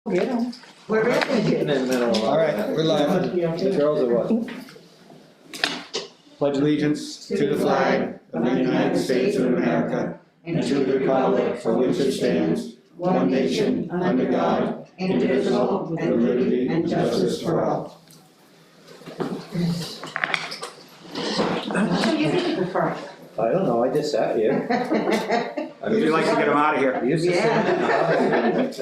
Get them. We're Getting ready. in the middle. All right, we're live. The girls are what? Pledge allegiance to the flag of the United States of America and to the republic for which it stands, one nation, under God, indivisible, with liberty and justice for all. What do you prefer? I don't know, I just sat here. Would you like to get them out of here? I used to sit in the house.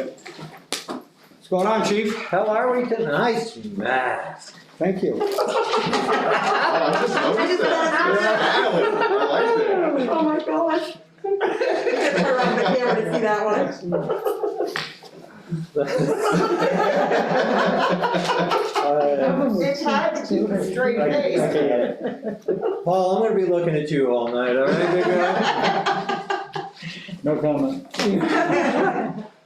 What's going on, chief? How are we tonight? Nice mask. Thank you. I just noticed that. Oh my gosh. You can turn around the camera to see that one. It's hard to keep a straight face. Paul, I'm gonna be looking at you all night, all right, big guy? No comment.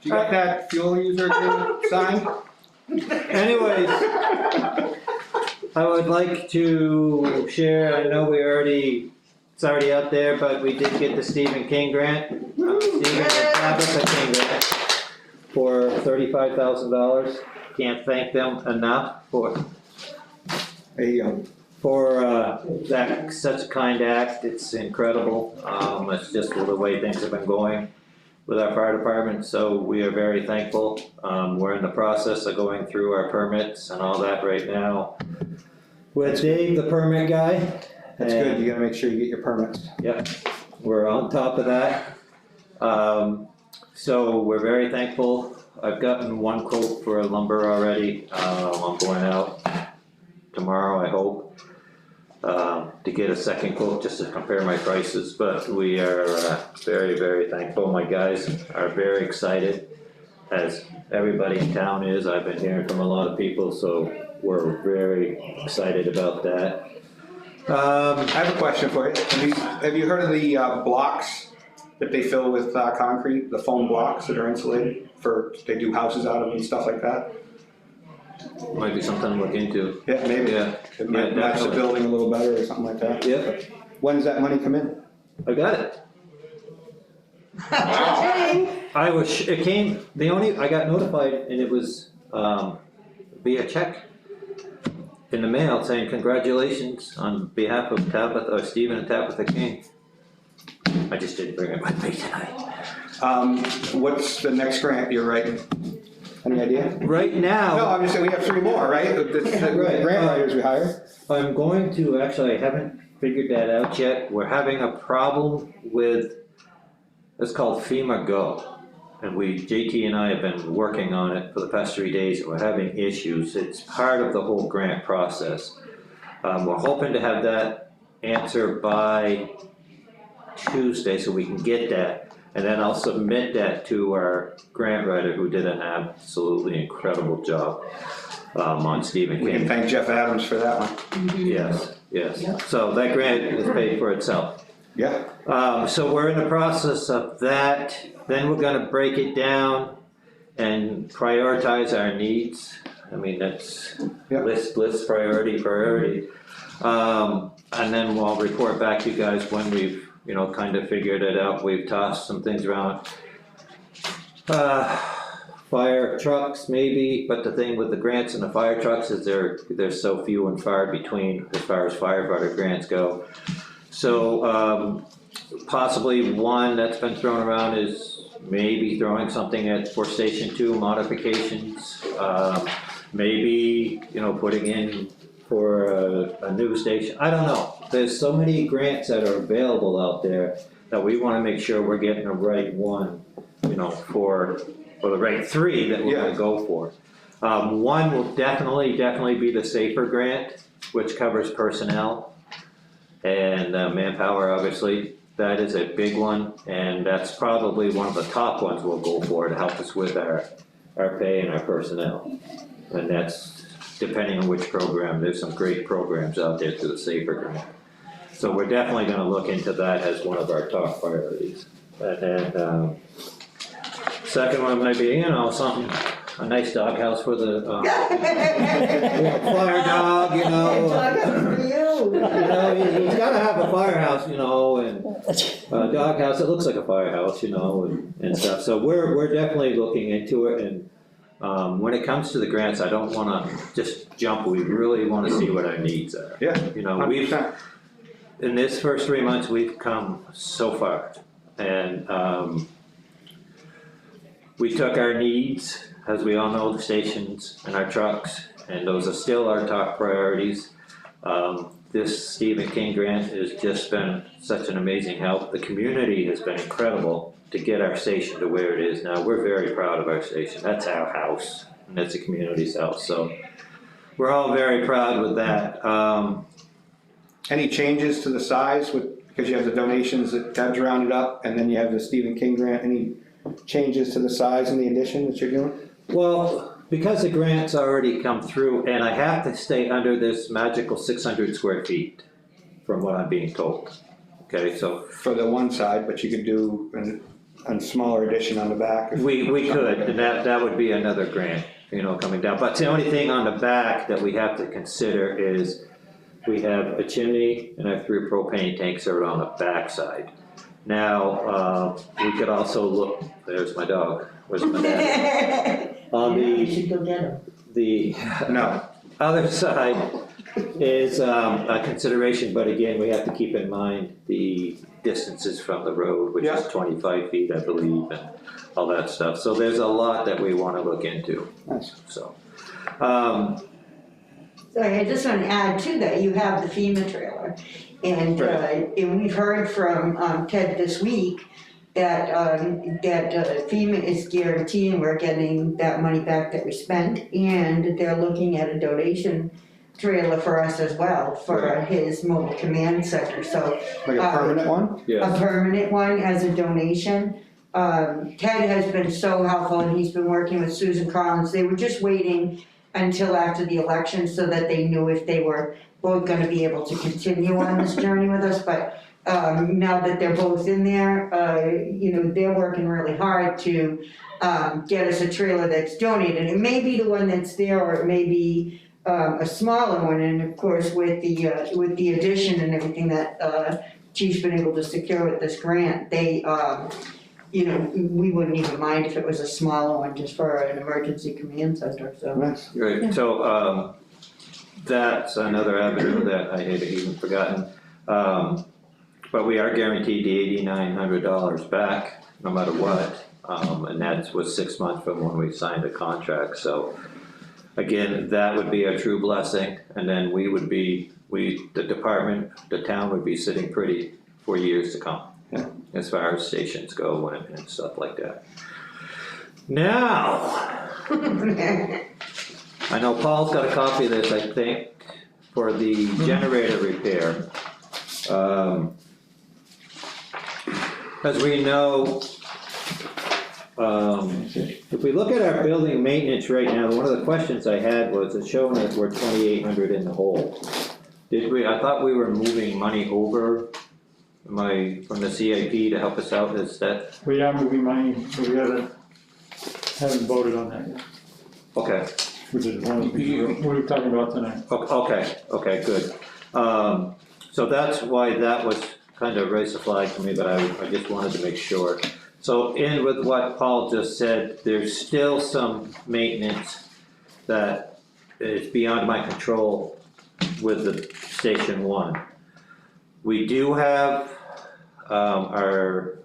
You got that fuel user agreement signed? Anyways, I would like to share, I know it's already out there, but we did get the Stephen King grant. Stephen and Tabitha King grant for $35,000. Can't thank them enough for There you go. that, such a kind act. It's incredible. It's just the way things have been going with our fire department, so we are very thankful. We're in the process of going through our permits and all that right now with Dave, the permit guy. That's good, you gotta make sure you get your permits. Yep, we're on top of that. So we're very thankful. I've gotten one quote for lumber already. I'm going out tomorrow, I hope, to get a second quote just to compare my prices. But we are very, very thankful. My guys are very excited, as everybody in town is. I've been hearing from a lot of people, so we're very excited about that. I have a question for you. Have you heard of the blocks that they fill with concrete, the foam blocks that are insulated they do houses out of and stuff like that? Might be something to look into. Yeah, maybe. Yeah, It might match the definitely. building a little better or something like that. Yep, When does that money come in? I got it. Cha-ching. I got notified and it was via check in the mail saying congratulations on behalf of Stephen and Tabitha King. I just didn't bring it with me tonight. What's the next grant you're writing? Any idea? Right No, now, I'm just saying, we have 3 more, right? The Right. grant writers we hired. I'm going to, actually, I haven't figured that out yet. We're having a problem with, it's called FEMA Go. And JT and I have been working on it for the past 3 days, and we're having issues. It's part of the whole grant process. We're hoping to have that answer by Tuesday so we can get that. And then I'll submit that to our grant writer who did an absolutely incredible job on Stephen We can King. thank Jeff Adams for that one. Yes. So that grant is paid for itself. Yeah. So we're in the process of that. Then we're gonna break it down and prioritize our needs. I mean, that's Yeah. list, priority. And then we'll report back to you guys when we've, kind of figured it out. We've tossed some things around. Fire trucks maybe, but the thing with the grants and the fire trucks is they're so few and far between as far as firefighter grants go. So possibly one that's been thrown around is maybe throwing something for Station 2 modifications. Maybe, putting in for a new station. I don't know. There's so many grants that are available out there that we wanna make sure we're getting the right one, for the right 3 that we're gonna go for. One will definitely be the SAFER grant, which covers personnel and manpower, obviously. That is a big one, and that's probably one of the top ones we'll go for to help us with our pay and our personnel. And that's depending on which program. There's some great programs out there through the SAFER grant. So we're definitely gonna look into that as one of our top priorities. And then, second one might be, something, a nice doghouse for the, fire dog, Doghouse for you. he's gotta have a firehouse, and a doghouse that looks like a firehouse, and stuff. So we're definitely looking into it, and When it comes to the grants, I don't wanna just jump, we really wanna see what our needs are. Yeah, You know, we've, 100%. in this first 3 months, we've come so far. And, we took our needs, as we all know, the stations and our trucks, and those are still our top priorities. This Stephen King grant has just been such an amazing help. The community has been incredible to get our station to where it is now. We're very proud of our station. That's our house, and that's the community's house, so we're all very proud with that. Any changes to the size because you have the donations that Deb's rounded up, and then you have the Stephen King grant, any changes to the size and the addition that you're doing? Well, because the grant's already come through, and I have to stay under this magical 600 square feet, from what I'm being told. Okay, so For the one side, but you could do a smaller addition on the back. we could, and that would be another grant, coming down. But the only thing on the back that we have to consider is we have a chimney and our 3 propane tanks are on the back side. Now, we could also look, there's my dog, where's my dad? On You should go get him. the No, other side is a consideration, but again, we have to keep in mind the distances from the road, which Yeah. is 25 feet, I believe, and all that stuff. So there's a lot that we want to look into, nice. so. Sorry, I just want to add to that, you have the FEMA trailer. And we've heard from Ted this week that FEMA is guaranteeing we're getting that money back that we spent, and they're looking at a donation trailer for us as well, for Right. his mobile command center, so. Like a permanent one? A permanent one as a donation. Ted has been so helpful, and he's been working with Susan Collins. They were just waiting until after the election so that they knew if they were both gonna be able to continue on this journey with us, but now that they're both in there, they're working really hard to get us a trailer that's donated. It may be the one that's there, or it may be a smaller one, and of course with the addition and everything that Chief's been able to secure with this grant, they we wouldn't even mind if it was a smaller one just for an emergency command center, so. Nice. Right, so that's another avenue that I had even forgotten. But we are guaranteed the $8,900 back, no matter what, and that was 6 months from when we signed the contract, so. Again, that would be a true blessing, and then the department, the town would be sitting pretty for years to come. Yeah. As far as stations go and stuff like that. Now, I know Paul's got a copy of this, I think, for the generator repair. As we know, if we look at our building maintenance right now, one of the questions I had was, it's showing that we're 2,800 in the hole. I thought we were moving money over, from the CIP to help us out, is that, We are moving money, but we haven't voted on that yet, okay. which is one of the things we were talking about tonight. Okay, good. So that's why that was kind of raised a flag for me, but I just wanted to make sure. So in with what Paul just said, there's still some maintenance that is beyond my control with the Station 1. We do have our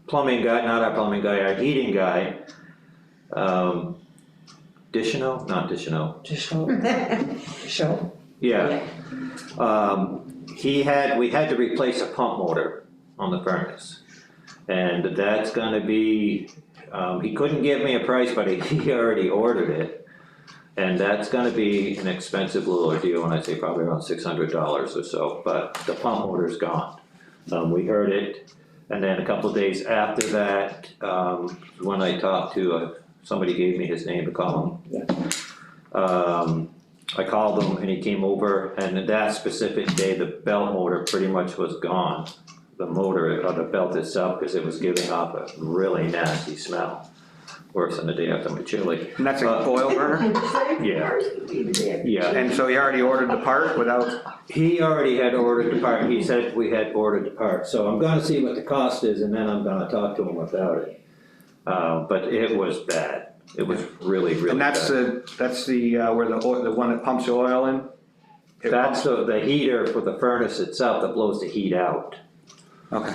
plumbing guy, not our plumbing guy, our heating guy, Dishino, not Dishino. Sure. Yeah. We had to replace a pump motor on the furnace. And that's gonna be, he couldn't give me a price, but he already ordered it. And that's gonna be an expensive little ordeal, when I say probably around $600 or so, but the pump motor's gone. We heard it, and then a couple of days after that, when I talked to, somebody gave me his name to call him. I called him and he came over, and that specific day, the belt motor pretty much was gone. The motor, or the belt itself, because it was giving off a really nasty smell, worse than the day after my chili. And that's an oil burner? Yeah. Yeah, And so you already ordered the part without? he already had ordered the part, he said we had ordered the part, so I'm gonna see what the cost is, and then I'm gonna talk to him about it. But it was bad. It was really, really And bad. that's the, where the one that pumps the oil in? It That's pumps- the heater for the furnace itself that blows the heat out. Okay.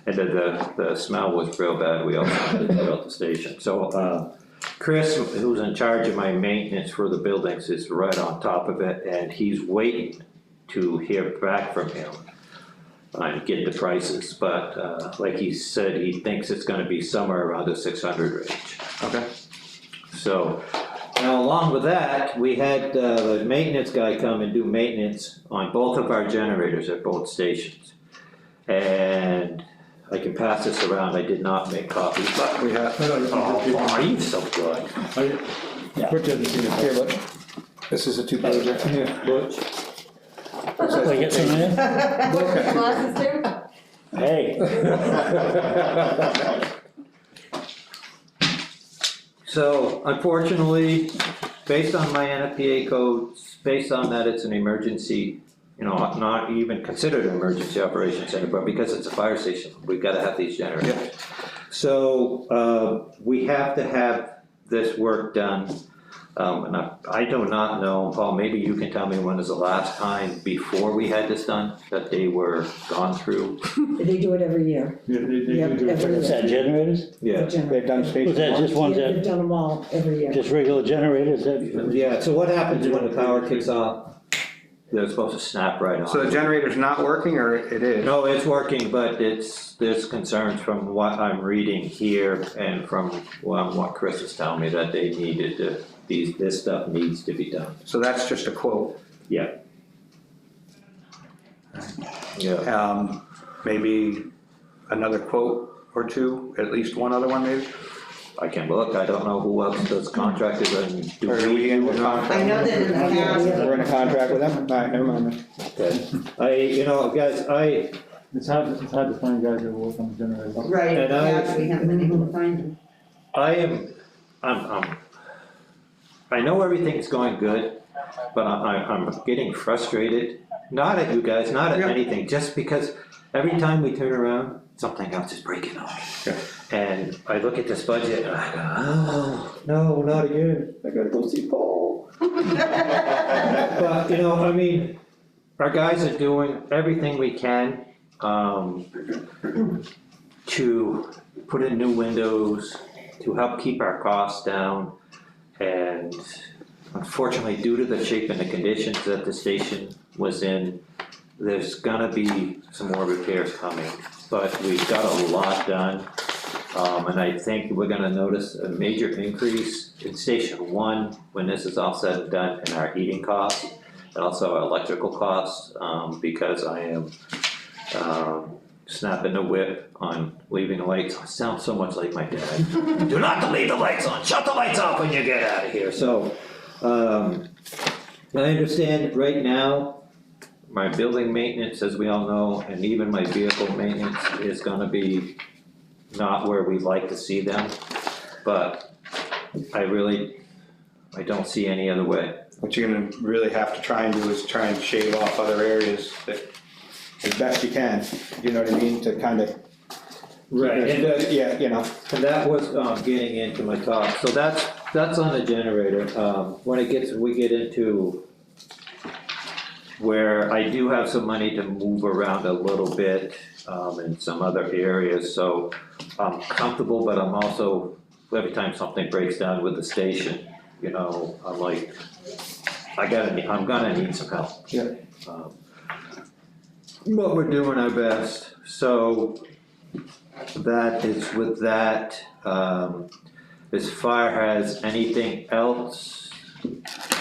And then the smell was real bad, we also had to put out the station. So, Chris, who's in charge of my maintenance for the buildings, is right on top of it, and he's waiting to hear back from him and get the prices, but, like he said, he thinks it's gonna be somewhere around the 600 range. Okay. So, now along with that, we had the maintenance guy come and do maintenance on both of our generators at both stations. And I can pass this around, I did not make copies, but, We have, oh, are you so good? Put that in the- here, look. This is a two-pager. Butch? I get some in? Glasses too? Hey. So unfortunately, based on my NFPA codes, based on that it's an emergency, not even considered an emergency operations center, but because it's a fire station, we've gotta have these generators. So, we have to have this work done, and I do not know, Paul, maybe you can tell me when is the last time before we had this done, that they were gone through? They do it every year. Yeah, they Yep, do every it. Is that generators? Yeah. They've done station Was that one. just ones They've that, done them all every year. just regular generators that? Yeah, so what happens when the power kicks off? They're supposed to snap right on. So the generator's not working, or it is? No, it's working, but there's concerns from what I'm reading here and from what Chris is telling me that they needed to, this stuff needs to be done. So that's just a quote. Yeah. Maybe another quote or two, at least one other one maybe? I can look, I don't know who else does contracted and do Or are we in the contract? I know that in the past, We're in a contract with them? Alright, never mind. Okay. Guys, It's hard to find guys that work on the generator. right, And I- yeah, we haven't been able to find them. I know everything's going good, but I'm getting frustrated, not at you guys, not at Yeah. anything, just because every time we turn around, something else is breaking on. Yeah. And I look at this budget and I go, oh, no, not again, I gotta go see Paul. But, our guys are doing everything we can, to put in new windows, to help keep our costs down. And unfortunately, due to the shape and the conditions that the station was in, there's gonna be some more repairs coming, but we've got a lot done. And I think we're gonna notice a major increase in Station 1 when this is all said and done in our heating costs and also our electrical costs, because I am snapping the whip on leaving the lights on. I sound so much like my dad. Do not leave the lights on, shut the lights off when you get out of here. So, I understand right now, my building maintenance, as we all know, and even my vehicle maintenance is gonna be not where we'd like to see them, but I don't see any other way. What you're gonna really have to try and do is try and shave off other areas that, as best you can, you know what I mean, to kind of. And, Yeah, and that was, getting into my talk, so that's on the generator. When we get into where I do have some money to move around a little bit, in some other areas, so I'm comfortable, but I'm also, every time something breaks down with the station, I'm like, I'm gonna need some help. Yeah. But we're doing our best, so that is with that. As far as anything else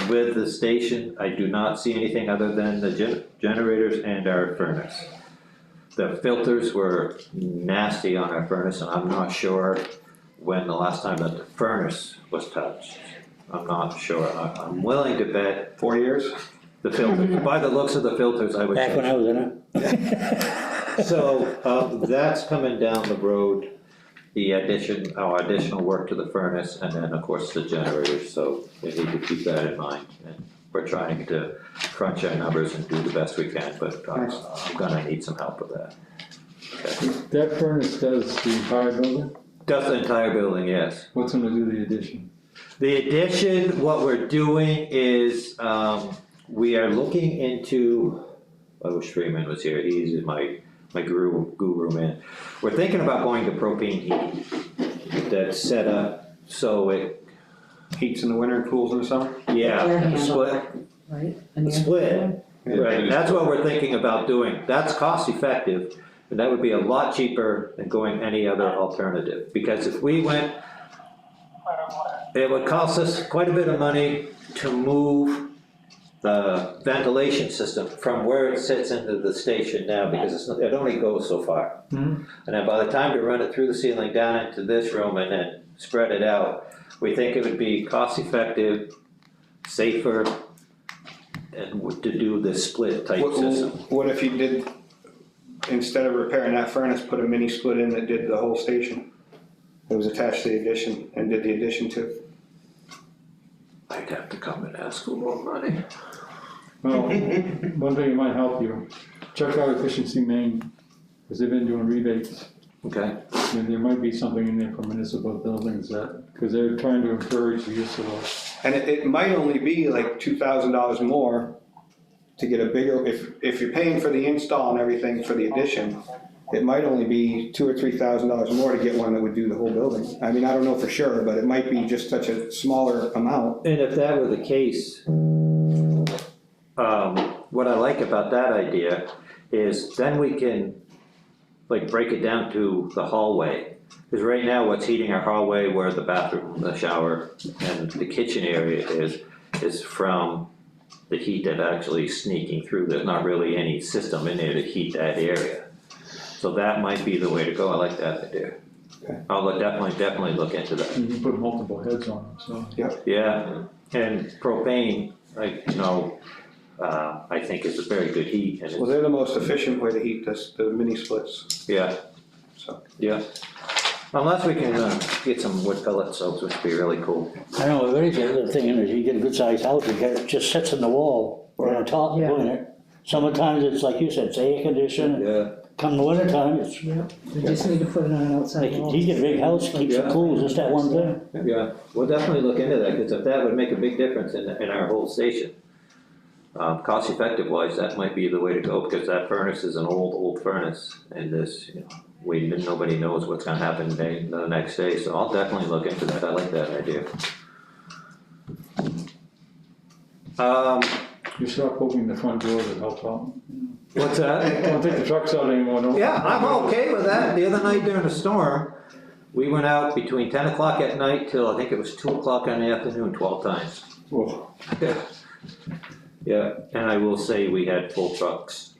with the station, I do not see anything other than the generators and our furnace. The filters were nasty on our furnace, and I'm not sure when the last time that the furnace was touched. I'm not sure, I'm willing to bet 4 years? the filters, by the looks of the filters, I would say. Back when I was in it? So, that's coming down the road, the additional work to the furnace, and then, of course, the generators, so we need to keep that in mind. And we're trying to crunch our numbers and do the best we can, but I'm gonna need some help with that. Okay. That furnace does the entire building? That's the entire building, yes. What's gonna do the addition? The addition, what we're doing is, we are looking into, I wish Freeman was here, he's my guru man. We're thinking about going to propane heat that's set up so it, Heats in the winter and cools in the summer? yeah, Air handle. split, Right? And the- split. Right, that's what we're thinking about doing. That's cost effective, and that would be a lot cheaper than going any other alternative. Because if we went, it would cost us quite a bit of money to move the ventilation system from where it sits into the station now, because it only goes so far. Mhm. And then by the time to run it through the ceiling down into this room and then spread it out, we think it would be cost effective, safer, and to do this split type system. What if you did, instead of repairing that furnace, put a mini split in that did the whole station? It was attached to the addition and did the addition too? I'd have to come and ask for more money. Well, one thing that might help you, check out Efficiency Maine, because they've been doing rebates. Okay, And there might be something in there for municipal buildings that, because they're trying to encourage the use of those. And it might only be like $2,000 more to get a bigger, if you're paying for the install and everything for the addition, it might only be $2,000 or $3,000 more to get one that would do the whole building. I mean, I don't know for sure, but it might be just such a smaller amount. and if that were the case, what I like about that idea is then we can like break it down to the hallway. Because right now what's heating our hallway, where the bathroom, the shower, and the kitchen area is from the heat that actually sneaking through. There's not really any system in there to heat that area. So that might be the way to go. I like that idea. Okay. I'll definitely look into that. And you can put multiple heads on them, so. Yeah, and propane, I think is a very good heat, and Well, it's, they're the most efficient way to heat this, the mini splits, yeah, so. yeah. Unless we can get some wood pellet soaps, which would be really cool. I know, what it is, the other thing is, you get a good sized house, it just sits in the wall, or on top, Yeah. doing it. Sometimes it's like you said, it's air conditioned, Yeah. come the winter time, it's, Yeah, we just need to put it on an outside like, wall. you get a big house, keeps it cool, just that one thing. Yeah, we'll definitely look into that, because if that would make a big difference in our whole station. Cost effective wise, that might be the way to go, because that furnace is an old furnace, and this, nobody knows what's gonna happen the next day, so I'll definitely look into that, I like that idea. You start poking the front door to help out. What's that? Don't take the trucks out anymore, no. Yeah, I'm okay with that. The other night during the storm, we went out between 10 o'clock at night till I think it was 2 o'clock in the afternoon, 12 times. Whoa. Yeah, and I will say we had full trucks.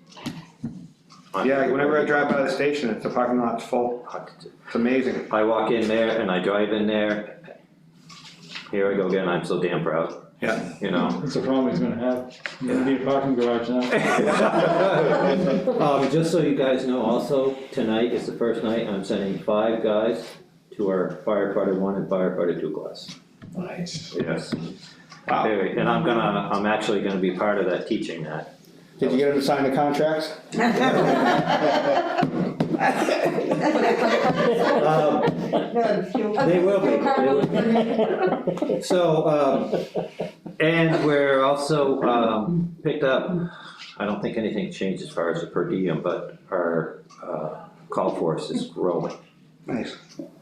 Yeah, whenever I drive by the station, the parking lot's full, it's amazing. I walk in there and I drive in there. Here I go again, I'm so damn proud. Yeah. You know? That's a problem he's gonna have. You're gonna need a parking garage now. Just so you guys know, also, tonight is the first night I'm sending 5 guys to our firefighter 1 and firefighter 2 class. Nice. Yes. Wow. And I'm actually gonna be part of that, teaching that. Did you get them to sign the contracts? They will be. So, and we're also, picked up, I don't think anything changed as far as the per diem, but our, call force is growing Nice.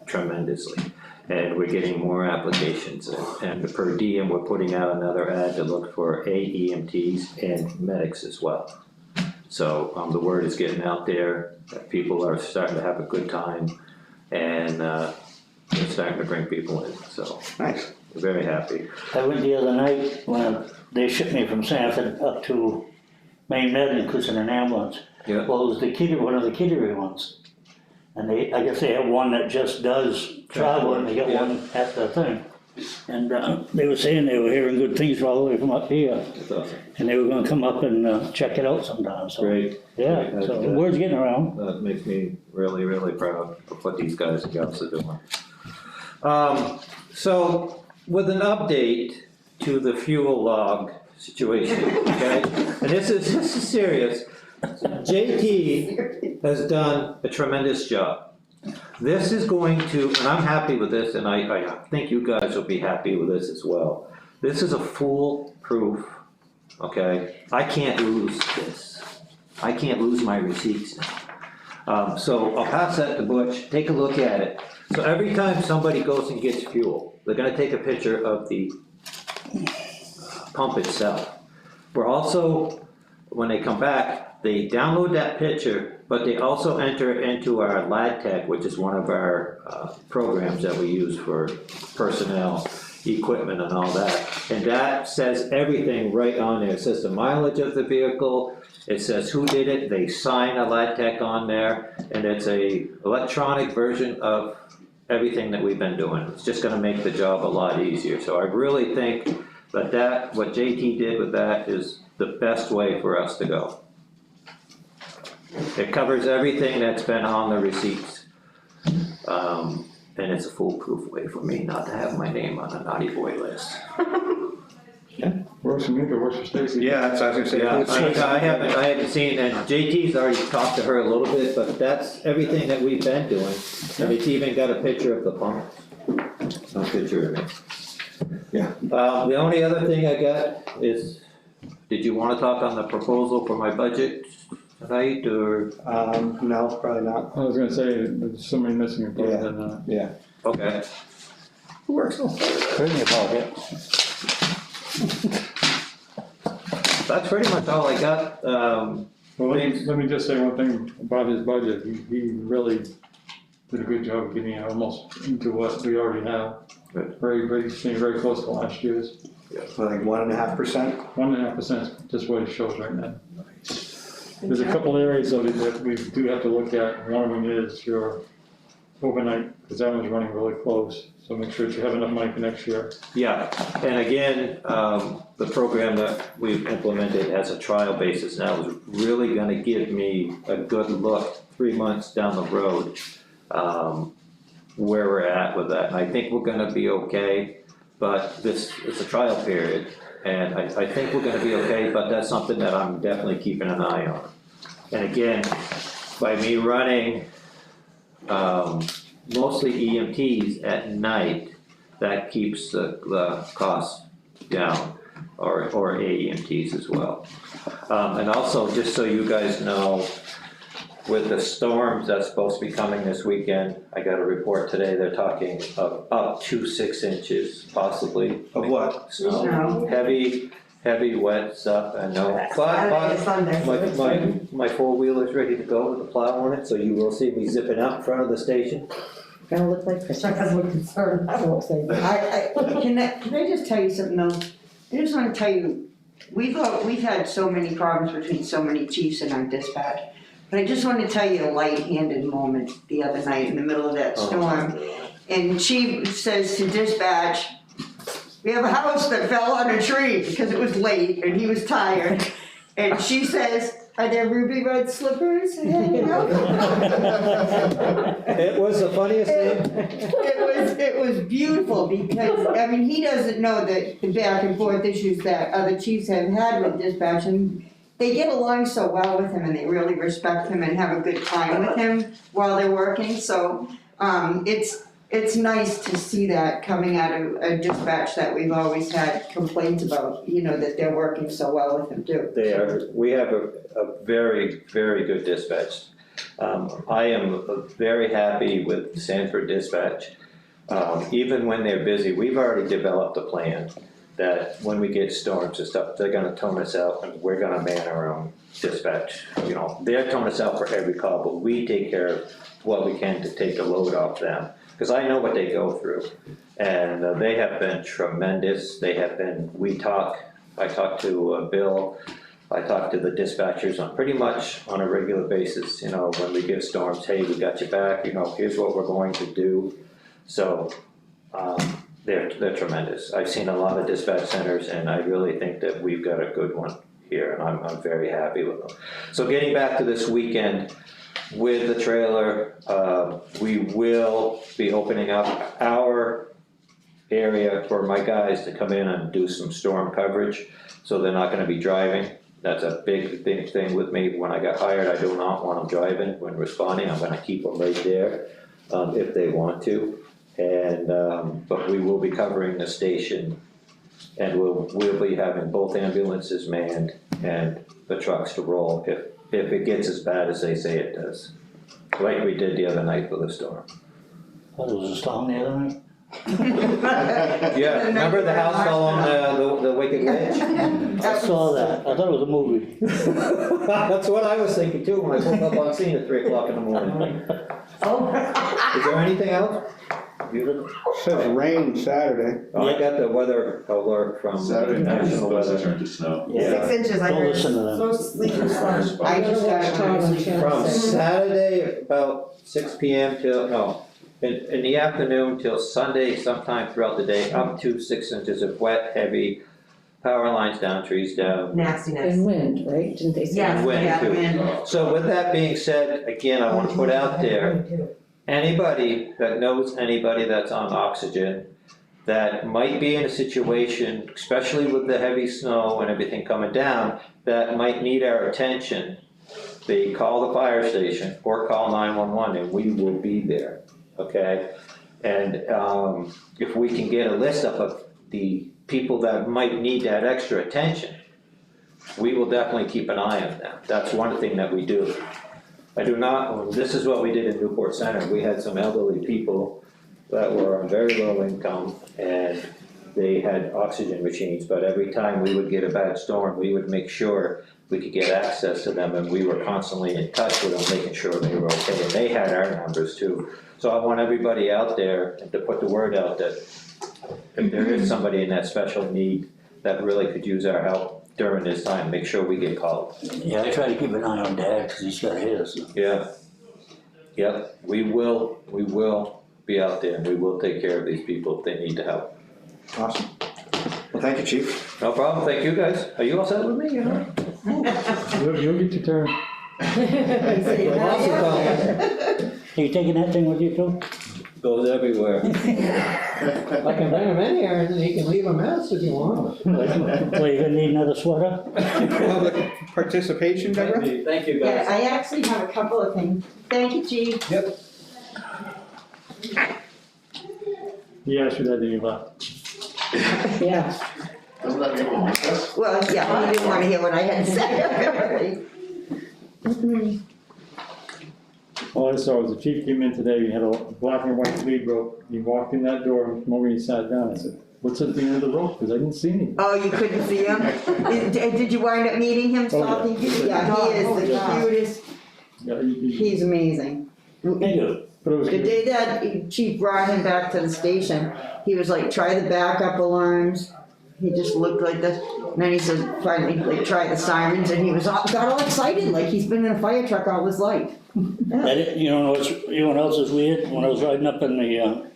tremendously. And we're getting more applications, and the per diem, we're putting out another ad to look for AEMTs and medics as well. So, the word is getting out there, that people are starting to have a good time, and, they're starting to bring people in, so Nice. we're very happy. I went the other night when they shipped me from Sanford up to Maine Med, including an ambulance. Yeah. Well, it was one of the Kittery ones. And I guess they have one that just does travel, and they got one at the thing. And they were saying they were hearing good things all the way from up here, That's awesome. and they were gonna come up and check it out sometime, so. Great. Yeah, Great. so the word's getting around. That makes me really, really proud of what these guys and gals are doing. So, with an update to the fuel log situation, okay? And this is serious. JT has done a tremendous job. This is going to, and I'm happy with this, and I think you guys will be happy with this as well. This is a foolproof, okay? I can't lose this. I can't lose my receipts now. So I'll pass that to Butch, take a look at it. So every time somebody goes and gets fuel, they're gonna take a picture of the pump itself. We're also, when they come back, they download that picture, but they also enter it into our LADTech, which is one of our programs that we use for personnel, equipment and all that. And that says everything right on there. It says the mileage of the vehicle, it says who did it, they sign a LADTech on there, and it's a electronic version of everything that we've been doing. It's just gonna make the job a lot easier. So I really think that what JT did with that is the best way for us to go. It covers everything that's been on the receipts. And it's a foolproof way for me not to have my name on a naughty boy list. Works for me, but works for Stacy. Yeah, that's what I was gonna say. Yeah, I haven't seen, and JT's already talked to her a little bit, but that's everything that we've been doing. And it's even got a picture of the pump. No picture of me. Yeah. The only other thing I got is, did you wanna talk on the proposal for my budget tonight, or? No, probably not. I was gonna say, there's so many missing parts than that. Yeah. Okay. Who works on Tell me about it. That's pretty much all I got. Well, let me just say one thing about his budget. He really did a good job of getting it almost into what we already have. Good. Seemed very close to last year's. So like 1.5%? 1.5% is just what it shows right now. There's a couple areas of it that we do have to look at. One of them is your overnight, because that one's running really close. So make sure that you have enough money for next year. Yeah, and again, the program that we've implemented as a trial basis now is really gonna give me a good look 3 months down the road, where we're at with that. And I think we're gonna be okay, but this is a trial period. And I think we're gonna be okay, but that's something that I'm definitely keeping an eye on. And again, by me running, mostly EMTs at night, that keeps the cost down, or AEMTs as well. And also, just so you guys know, with the storms that's supposed to be coming this weekend, I got a report today, they're talking of up to 6 inches possibly. Of what? Snow, Snow. heavy wet stuff, I know. Saturday, Sunday. My four-wheeler's ready to go with the plow on it, so you will see me zipping out in front of the station. Gonna look like Christmas. Chuck doesn't look concerned. I won't say that. Can I just tell you something else? I just wanna tell you, we've had so many problems between so many chiefs in our dispatch. But I just wanted to tell you a light-handed moment the other night in the middle of that storm. And chief says to dispatch, we have a house that fell on a tree because it was late and he was tired. And she says, are there ruby red slippers hanging out? It was the funniest thing. It was beautiful because, I mean, he doesn't know the back and forth issues that other chiefs have had with dispatch, and they get along so well with him and they really respect him and have a good time with him while they're working, so, it's nice to see that coming out of a dispatch that we've always had complaints about, you know, that they're working so well with him too. We have a very, very good dispatch. I am very happy with Sanford Dispatch. Even when they're busy, we've already developed a plan that when we get storms and stuff, they're gonna tone us out and we're gonna man our own dispatch. You know, they're toning us out for every call, but we take care of what we can to take the load off them. Cause I know what they go through, and they have been tremendous. They have been, I talk to Bill, I talk to the dispatchers on pretty much on a regular basis, you know, when we get storms, hey, we got you back, you know, here's what we're going to do. So, they're tremendous. I've seen a lot of dispatch centers and I really think that we've got a good one here, and I'm very happy with them. So getting back to this weekend, with the trailer, we will be opening up our area for my guys to come in and do some storm coverage, so they're not gonna be driving. That's a big thing with me. When I got hired, I do not want them driving when responding. I'm gonna keep them right there. if they want to. And, but we will be covering the station, and we'll be having both ambulances manned and the trucks to roll if it gets as bad as they say it does, like we did the other night for the storm. That was a storm the other night. Yeah, remember the house fell on the Wicked Witch? I saw that, I thought it was a movie. That's what I was thinking too, when I woke up on scene at 3 o'clock in the morning. Is there anything else? Says rain Saturday. Oh, I got the weather alert from Saturday night is National supposed to Weather. turn to snow. Yeah. 6 inches, I Don't heard. listen to them. So sleepy slush. I just got From Saturday about 6 PM till, no, in the afternoon till Sunday sometime throughout the day, up to 6 inches of wet, heavy power lines down, trees down. nastiness. And wind, right? Didn't they say? Yes, wind yeah, too. wind. So with that being said, again, I want to put out there, anybody that knows anybody that's on oxygen that might be in a situation, especially with the heavy snow and everything coming down, that might need our attention, they call the fire station or call 911 and we will be there, okay? And if we can get a list up of the people that might need that extra attention, we will definitely keep an eye on them. That's one thing that we do. I do not, this is what we did in Newport Center. We had some elderly people that were on very low income and they had oxygen machines, but every time we would get a bad storm, we would make sure we could get access to them, and we were constantly in touch with them, making sure they were okay, and they had our numbers too. So I want everybody out there to put the word out that if there is somebody in that special need that really could use our help during this time, make sure we get called. Yeah, I try to keep an eye on Dad, cause he's got his. Yeah. Yep, we will be out there, and we will take care of these people if they need the help. Awesome. Well, thank you, chief. No problem, thank you guys. Are you all set with me, you know? You'll get your turn. Are you taking that thing with you too? Goes everywhere. I can bring him in here and he can leave a mess if you want. Well, you gonna need another sweater? Public participation, Deborah? Thank you, Yeah, guys. I actually have a couple of things. Thank you, Chief. Yep. He asked you that, then you left. Yeah. Doesn't that mean he wants us? Well, yeah, he didn't want to hear what I had to say. All I saw was the chief came in today, he had a black and white lead rope, he walked in that door, and the moment he sat down, I said, what's at the end of the rope, because I didn't see anything. Oh, you couldn't see him? Did you wind up meeting him, Salty? Yeah, he is the cutest. Yeah, He's amazing. Thank you. but it was The good. day that Chief brought him back to the station, he was like, try the backup alarms. He just looked like this, and then he said, finally, like, try the sirens, and he got all excited, like he's been in a fire truck all his life. You know what else is weird? When I was riding up in the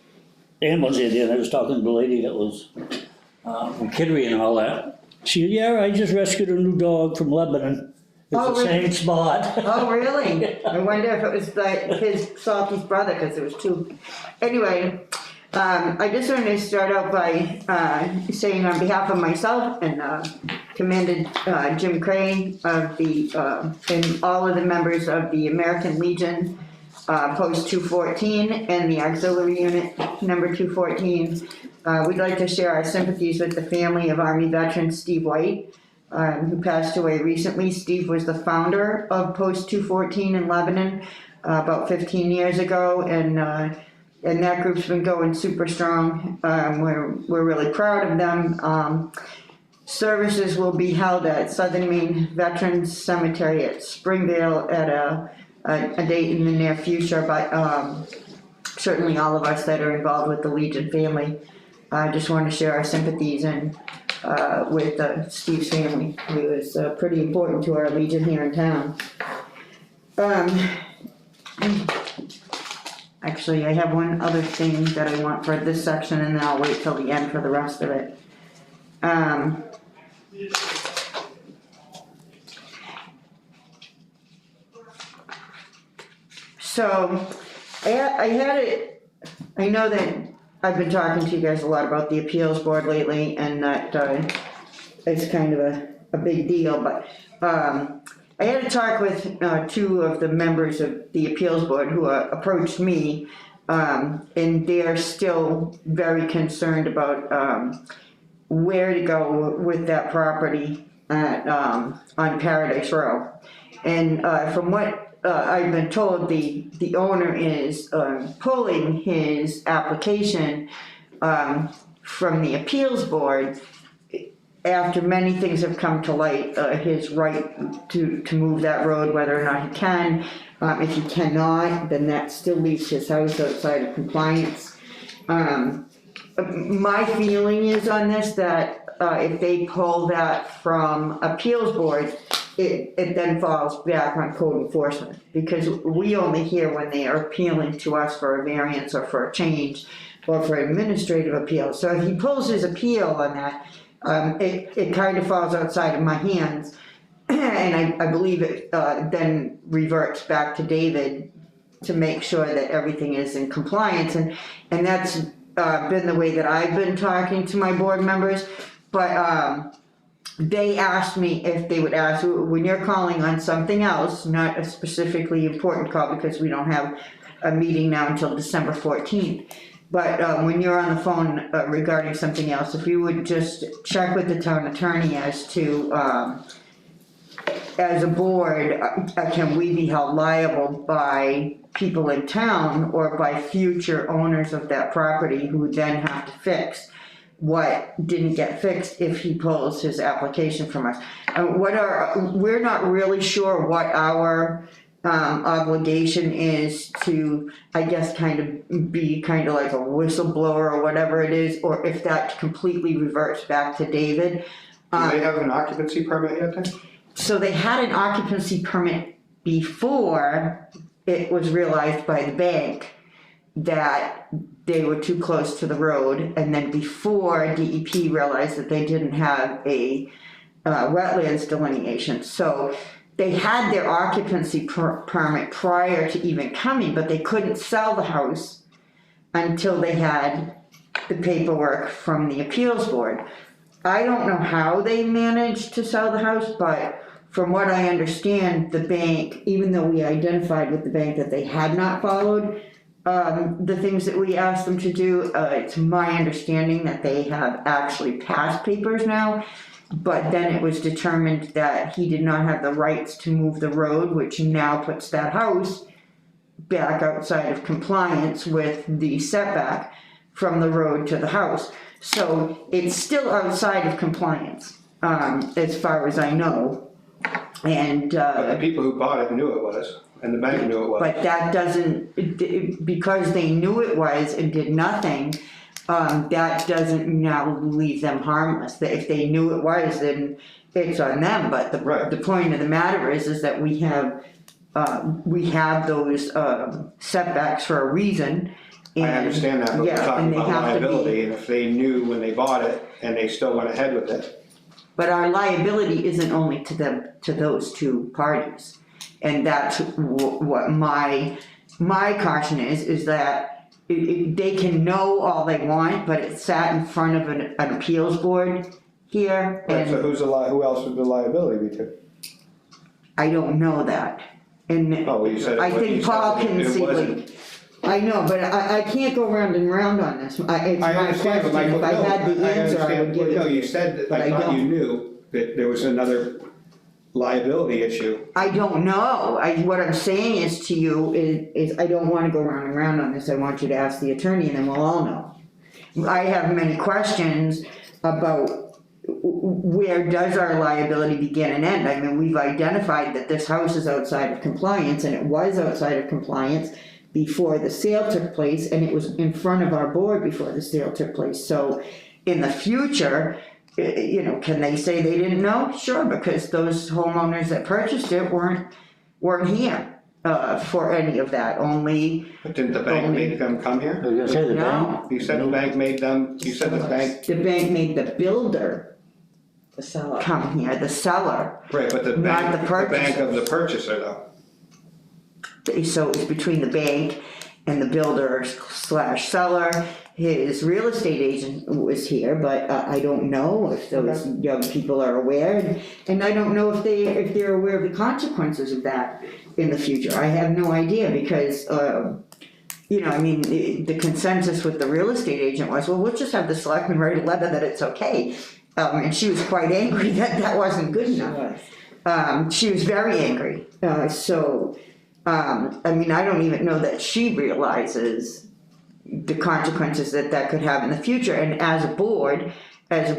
ambulance here, and I was talking to the lady that was from Kittery and all that. She said, yeah, I just rescued a new dog from Lebanon. It's Oh, the really? same spot. Oh, really? I wonder if it was like his Salty's brother, because there was two. Anyway, I just wanted to start out by saying on behalf of myself and commended Jim Crane of the and all of the members of the American Legion Post 214 and the Auxiliary Unit number 214. We'd like to share our sympathies with the family of Army veteran Steve White, who passed away recently. Steve was the founder of Post 214 in Lebanon about 15 years ago, and that group's been going super strong. We're really proud of them. Services will be held at Southern Maine Veterans Cemetery at Springvale at a date in the near future, but certainly all of us that are involved with the Legion family, I just want to share our sympathies and with Steve's family, who is pretty important to our Legion here in town. Actually, I have one other thing that I want for this section, and then I'll wait till the end for the rest of it. So, I had it, I know that I've been talking to you guys a lot about the appeals board lately, and that it's kind of a big deal, but I had a talk with two of the members of the appeals board who approached me And they're still very concerned about, where to go with that property at, on Paradise Row. And, from what, I've been told, the owner is, pulling his application, from the appeals board after many things have come to light, his right to move that road, whether or not he can. If he cannot, then that still leaves his house outside of compliance. My feeling is on this that, if they pull that from appeals board, it then falls back on code enforcement. Because we only hear when they are appealing to us for a variance or for a change or for administrative appeal. So if he pulls his appeal on that, it kind of falls outside of my hands. And I believe it, then reverts back to David to make sure that everything is in compliance. And that's, been the way that I've been talking to my board members. But, they asked me if they would ask, when you're calling on something else, not a specifically important call, because we don't have a meeting now until December 14th. But, when you're on the phone, regarding something else, if you would just check with the town attorney as to, as a board, can we be held liable by people in town or by future owners of that property who then have to fix what didn't get fixed if he pulls his application from us? We're not really sure what our, obligation is to, I guess, kind of be kind of like a whistleblower or whatever it is, or if that completely reverts back to David. Do they have an occupancy permit yet then? So they had an occupancy permit before it was realized by the bank that they were too close to the road, and then before DEP realized that they didn't have a wetlands delineation. So they had their occupancy permit prior to even coming, but they couldn't sell the house until they had the paperwork from the appeals board. I don't know how they managed to sell the house, but from what I understand, the bank, even though we identified with the bank that they had not followed the things that we asked them to do, it's my understanding that they have actually passed papers now. But then it was determined that he did not have the rights to move the road, which now puts that house back outside of compliance with the setback from the road to the house. So it's still outside of compliance, as far as I know. And, But the people who bought it knew it was, and the bank knew it was. but that doesn't, because they knew it was and did nothing, that doesn't now leave them harmless. That if they knew it was, then it's on them. But the point of the matter is that we have those setbacks for a reason. I understand that, but we're talking about liability, and if they knew when they bought it and they still went ahead with it. But our liability isn't only to them, to those two parties. And that's what my caution is that they can know all they want, but it sat in front of an appeals board here. Right, so And who else would the liability be to? I don't know that. And Oh, well, you said it I was- you think said Paul it can see, wasn't. like, I know, but I can't go round and round on this. It's I my understand, but question. If I had the answer, I would give it No, to you you. said that, but I I thought you don't. knew that there was another liability issue. I don't know. What I'm saying is to you is I don't wanna go round and round on this. I want you to ask the attorney and then we'll all know. I have many questions about where does our liability begin and end? I mean, we've identified that this house is outside of compliance, and it was outside of compliance before the sale took place, and it was in front of our board before the sale took place. So in the future, can they say they didn't know? Sure, because those homeowners that purchased it weren't here for any of that, only. But didn't the bank make them come I here? was gonna say the bank. No, You said the bank made them, you said the bank, the bank made the builder The seller. come here, the seller. right, but the Not bank, the the bank purchaser. of the purchaser though. So it's between the bank and the builder / seller. His real estate agent was here, but I don't know if those young people are aware, and I don't know if they're aware of the consequences of that in the future. I have no idea, because you know, I mean, the consensus with the real estate agent was, well, we'll just have the selectman write a letter that it's okay. And she was quite angry that that wasn't good enough. She was very angry, I mean, I don't even know that she realizes the consequences that that could have in the future, and as a board, that's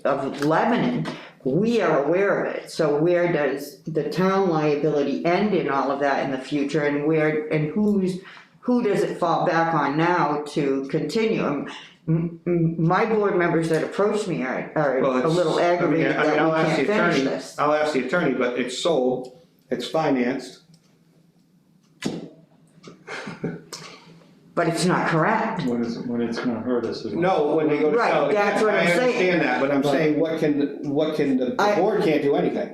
of Lebanon, we are aware of it, so where does the town liability end in all of that in the future, and who does it fall back on now to continue? My board members that approached me are Well, a little aggravated that I'll we ask can't the finish attorney. this. I'll ask the attorney, but it's sold, it's financed. But it's not correct. When it's gonna hurt us. is- No, when they go to Right, sell it, that's what I'm I saying. understand that, but I'm Right. saying, what can, the board can't do anything.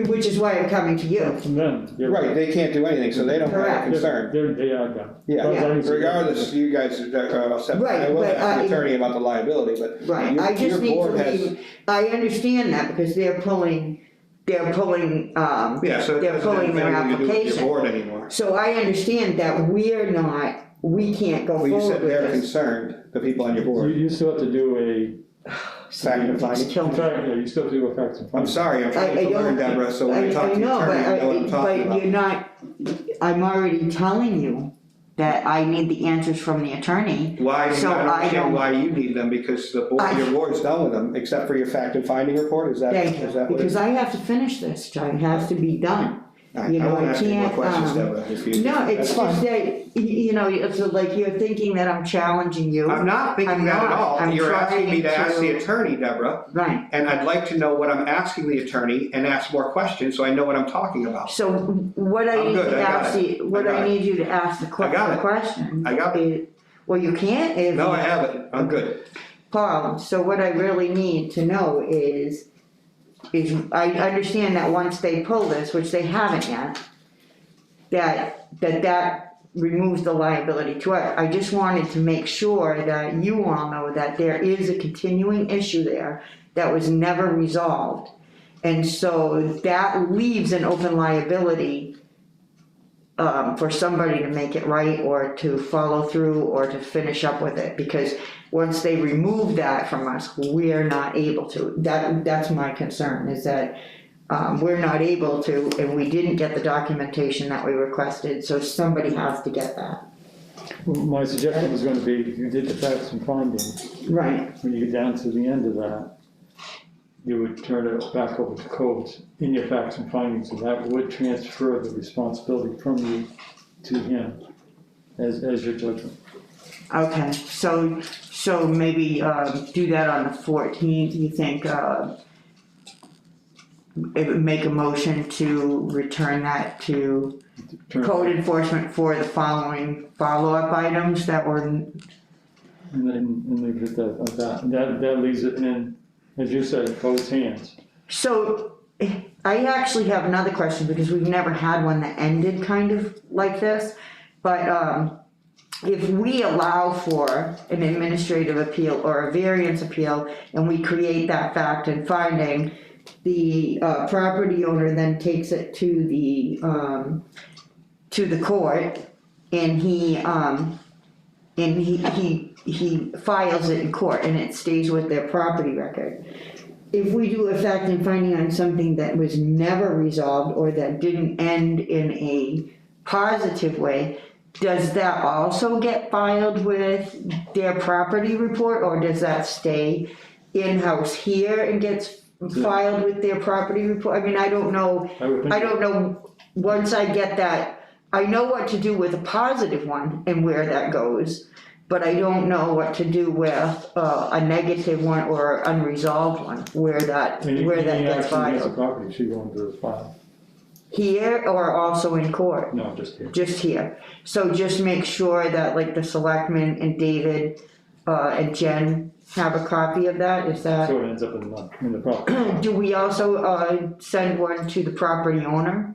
Which is why I'm coming to you. From them. you're- Right, they can't do anything, so they don't have a Correct. concern. They are done. Yeah, Yeah. regardless, you guys are upset, Right, I will but ask the I- attorney about the liability, but Right, I just your need to board has. leave, I understand that because they're pulling, Yeah, so it they're doesn't have pulling their anything to do with application. your board anymore. So I understand that we can't go Well, you forward said with they're this. concerned, the people on your You, board. you still have to do Fact and It's finding. killing me. yeah, you still have to do a facts and I'm findings. sorry, I'm trying I to learn, don't- Deborah, so when I talk to the know, attorney, you know what I'm talking but about. you're not, I'm already telling you that I need the answers from the attorney. Why, So I don't I understand don't- why you need them, because the board, I- your board's done with them, except for your fact and finding report, is that what it Thank is? you, because I have to finish this, John, it has to be done. I you know, won't I ask any more can't, questions, Deborah, if you. No, it's that's fine. just that, you know, it's like you're thinking that I'm challenging you. I'm not thinking I'm that at not. all, I'm you're asking me to trying ask the to- attorney, Deborah, Right, and I'd like to know what I'm asking the attorney and ask more questions, so I know what I'm talking about. so what I I'm need good, to I got ask it. what I got I it. need you to ask the I got it. question. I got it. Well, you can't if. No, I haven't, I'm good. Paul, so what I really need to know is I understand that once they pull this, which they haven't yet, that removes the liability to us. I just wanted to make sure that you all know that there is a continuing issue there that was never resolved. And so that leaves an open liability for somebody to make it right or to follow through or to finish up with it, because once they remove that from us, we're not able to. That's my concern, is that we're not able to, and we didn't get the documentation that we requested, so somebody has to get that. Well, my suggestion was gonna be, you did the facts and findings, Right. when you get down to the end of that, you would turn it back over to codes in your facts and findings, and that would transfer the responsibility from you to him as your judgment. Okay, so maybe do that on the 14th, you think, it would make a motion to return that to code enforcement for the following follow-up items that were, And leave it at that, and that leaves it in, as you said, code's hands. so I actually have another question, because we've never had one that ended kind of like this, but if we allow for an administrative appeal or a variance appeal, and we create that fact and finding, the property owner then takes it to the court, and he files it in court, and it stays with their property record. If we do a fact and finding on something that was never resolved or that didn't end in a positive way, does that also get filed with their property report, or does that stay in-house here and gets filed with their property report? I mean, I don't know, I would think. I don't know, once I get that, I know what to do with a positive one and where that goes, but I don't know what to do with a negative one or unresolved one, where that Any gets action against the filed. property, should go into the file. Here or also in court? No, just here. Just here. So just make sure that like the selectmen and David and Jen have a copy of that, is that? So it ends up in the property. Do we also send one to the property owner?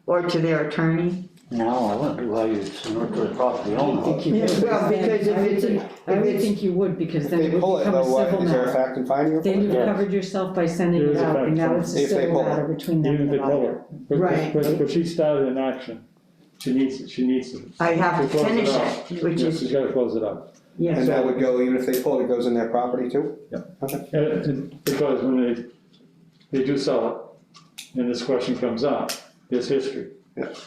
Or to their attorney? No, I wouldn't do why you send it to the property owner. Well, because if it's a, I would if it's, think you would, because If then they it would pull it become a though, what, civil is there a matter. fact and finding Then report? you've Yes. covered yourself by sending There it is a out, and fact now it's a If they civil pull it. matter between them Even and if the they pull buyer. it. But- Right. But she started an action. she needs to. I have to close finish out. it, which Yeah, is, she's gotta close it out. yeah. And that would go, even if they pull it, goes in their property too? Because when they do sell it, and this question comes up, there's history.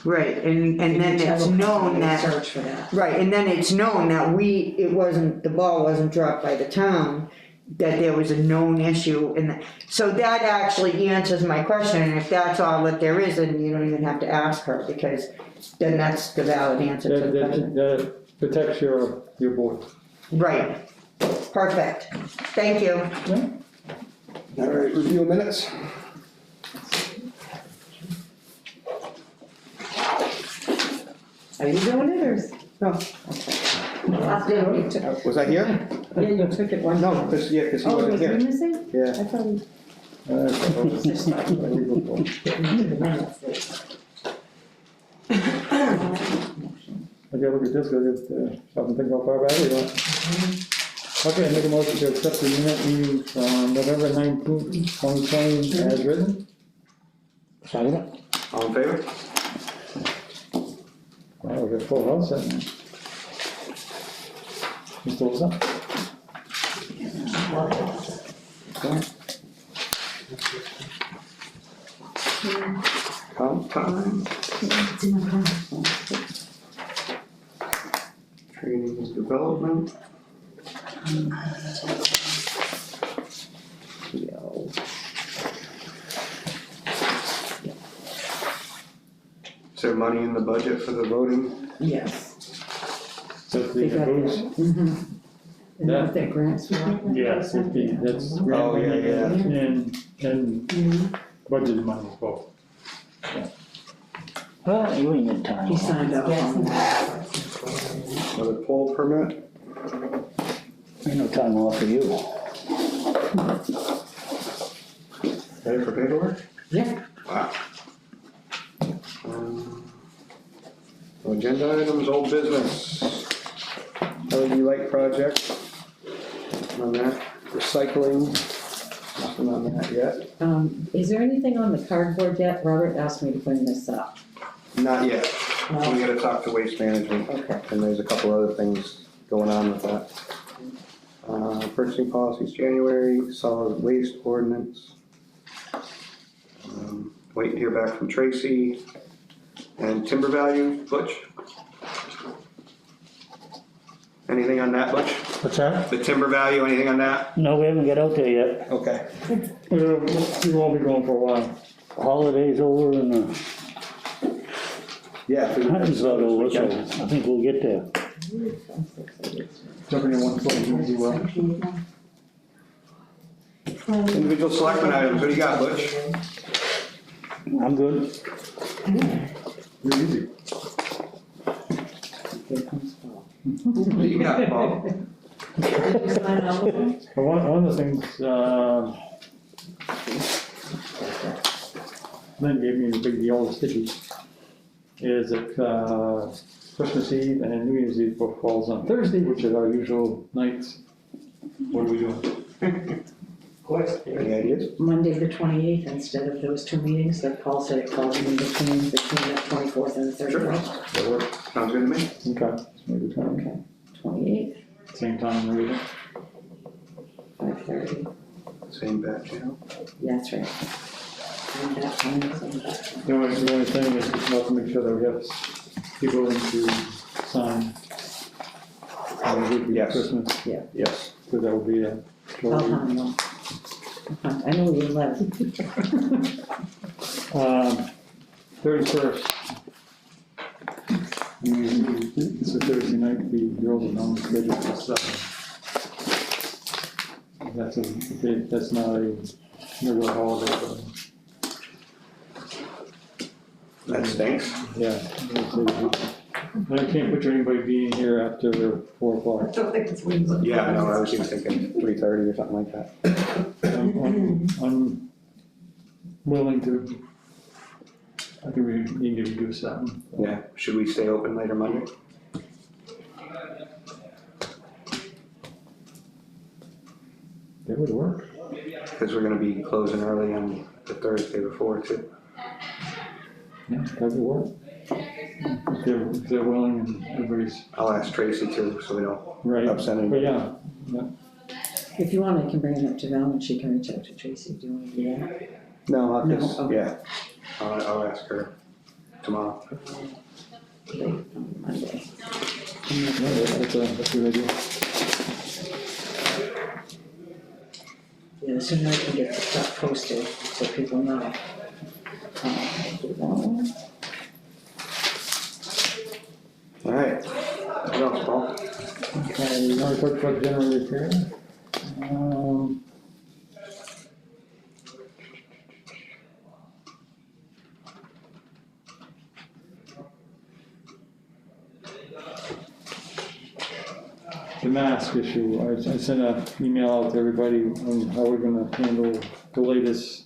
Right, and then it's known that, Search for that. right, and then it's known that the ball wasn't dropped by the town, that there was a known issue, and so that actually answers my question, and if that's all that there is, then you don't even have to ask her, because then that's the valid answer to the question. That protects your board. Right, perfect, thank you. All right, review of minutes. Are you doing it or? No. Okay. You took- Was I here? Yeah, you took it one. No, cause he Oh, wasn't was he here. missing? Yeah. I thought he. Okay, look at this, go get, something think how far back we went. Okay, make a motion to accept the minute meeting from November 19th, 2020 as written. Second. All in favor? Wow, we got full house that night. Mr. Wilson? Comp time. Training and development. Is there money in the budget for the voting? Yes. So They the got booze? that. And Yeah. what that grants for? Yes, that's. Oh, yeah, yeah. And budgeted money both. Well, you ain't got time. He signed off on that. Another poll permit? Ain't no time off for you. Ready for paperwork? Yeah. Wow. Agenda items, old business. LED light project. On that, recycling, nothing on that yet. Is there anything on the cardboard yet? Robert asked me to bring this up. Not yet, No? we gotta talk to waste management, Okay. and there's a couple other things going on with that. Purchasing policies, January, solid waste ordinance. Waiting to hear back from Tracy. And timber value, Butch? Anything on that, Butch? What's that? The timber value, anything on that? No, we haven't got out there yet. Okay. We won't be going for a while. Holidays over and Yeah. hunting's about over, so I think we'll get there. Jumping in one foot, you do well. Individual selectment items, what do you got, Butch? I'm good. You're easy. Here comes Paul. What do you got, Paul? Did you sign all of them? But one of the things, Lynn gave me the big yellow sticky, is that, Christmas Eve and New Year's Eve both falls on Thursday, which is our usual nights. What are we doing? Any ideas? Monday the 28th instead of those two meetings that Paul said it falls in between the 24th and the 31st. That work? Sounds good to me. Okay, so maybe try Okay, 28th, same time, maybe. 5:30. Same batch, you know? Yeah, that's right. And that time is on that one. The only thing is we have to make sure that we have people in to sign. On the week of Yes. Christmas, Yes. because that will be a. I'll hunt them. I know you left. 31st. It's a Thursday night, the girls are on schedule for 7. That's not a regular holiday for them. That stinks. Yeah. I can't picture anybody being here after 4 o'clock. Yeah, I know, I was even thinking 3:30 or something like that. I'm willing to, I think we need to reduce that. Yeah, should we stay open later Monday? That would work. Because we're gonna be closing early on the Thursday before too. Yeah, that would work. if they're willing and everybody's I'll ask Tracy too, so we don't right. upset But anybody. yeah, If you want, I can bring it up to Val and she can reach out to Tracy, do you wanna do that? No, I'll No, just, okay. yeah, I'll ask her tomorrow. Late on Monday. that's a good idea. Yeah, the sooner I can get the stuff posted, so people know. Do that one. All right, what else, Paul? Okay, you want to talk about general repair? The mask issue, I sent an email out to everybody on how we're gonna handle the latest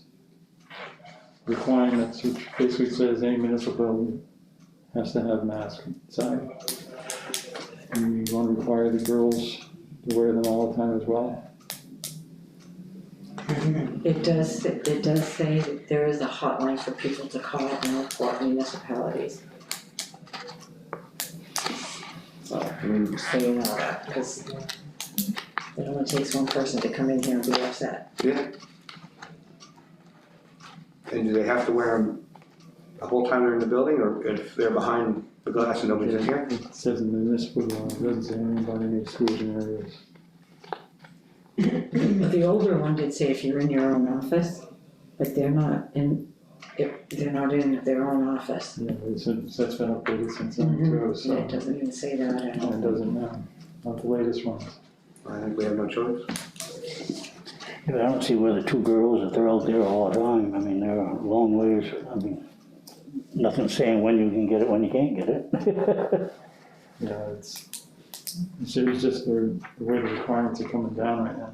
requirements, which basically says any municipal building has to have masks inside. And you wanna require the girls to wear them all the time as well? It does say that there is a hotline for people to call and report municipalities. So, so you know that, because it only takes one person to come in here and be upset. Yeah. And do they have to wear them the whole time they're in the building, or if they're behind the glass and nobody's in here? It says in the municipal law, it doesn't say anything about any schools and areas. The older one did say if you're in your own office, but they're not in their own office. Yeah, that's been updated since then too, so. It doesn't even say that at No, all. it doesn't now, not the latest ones. I think we have no choice. Yeah, I don't see where the two girls, if they're out there all the time, I mean, they're a long ways, I mean, nothing's saying when you can get it, when you can't get it. Yeah, it's just the way the requirements are coming down right now.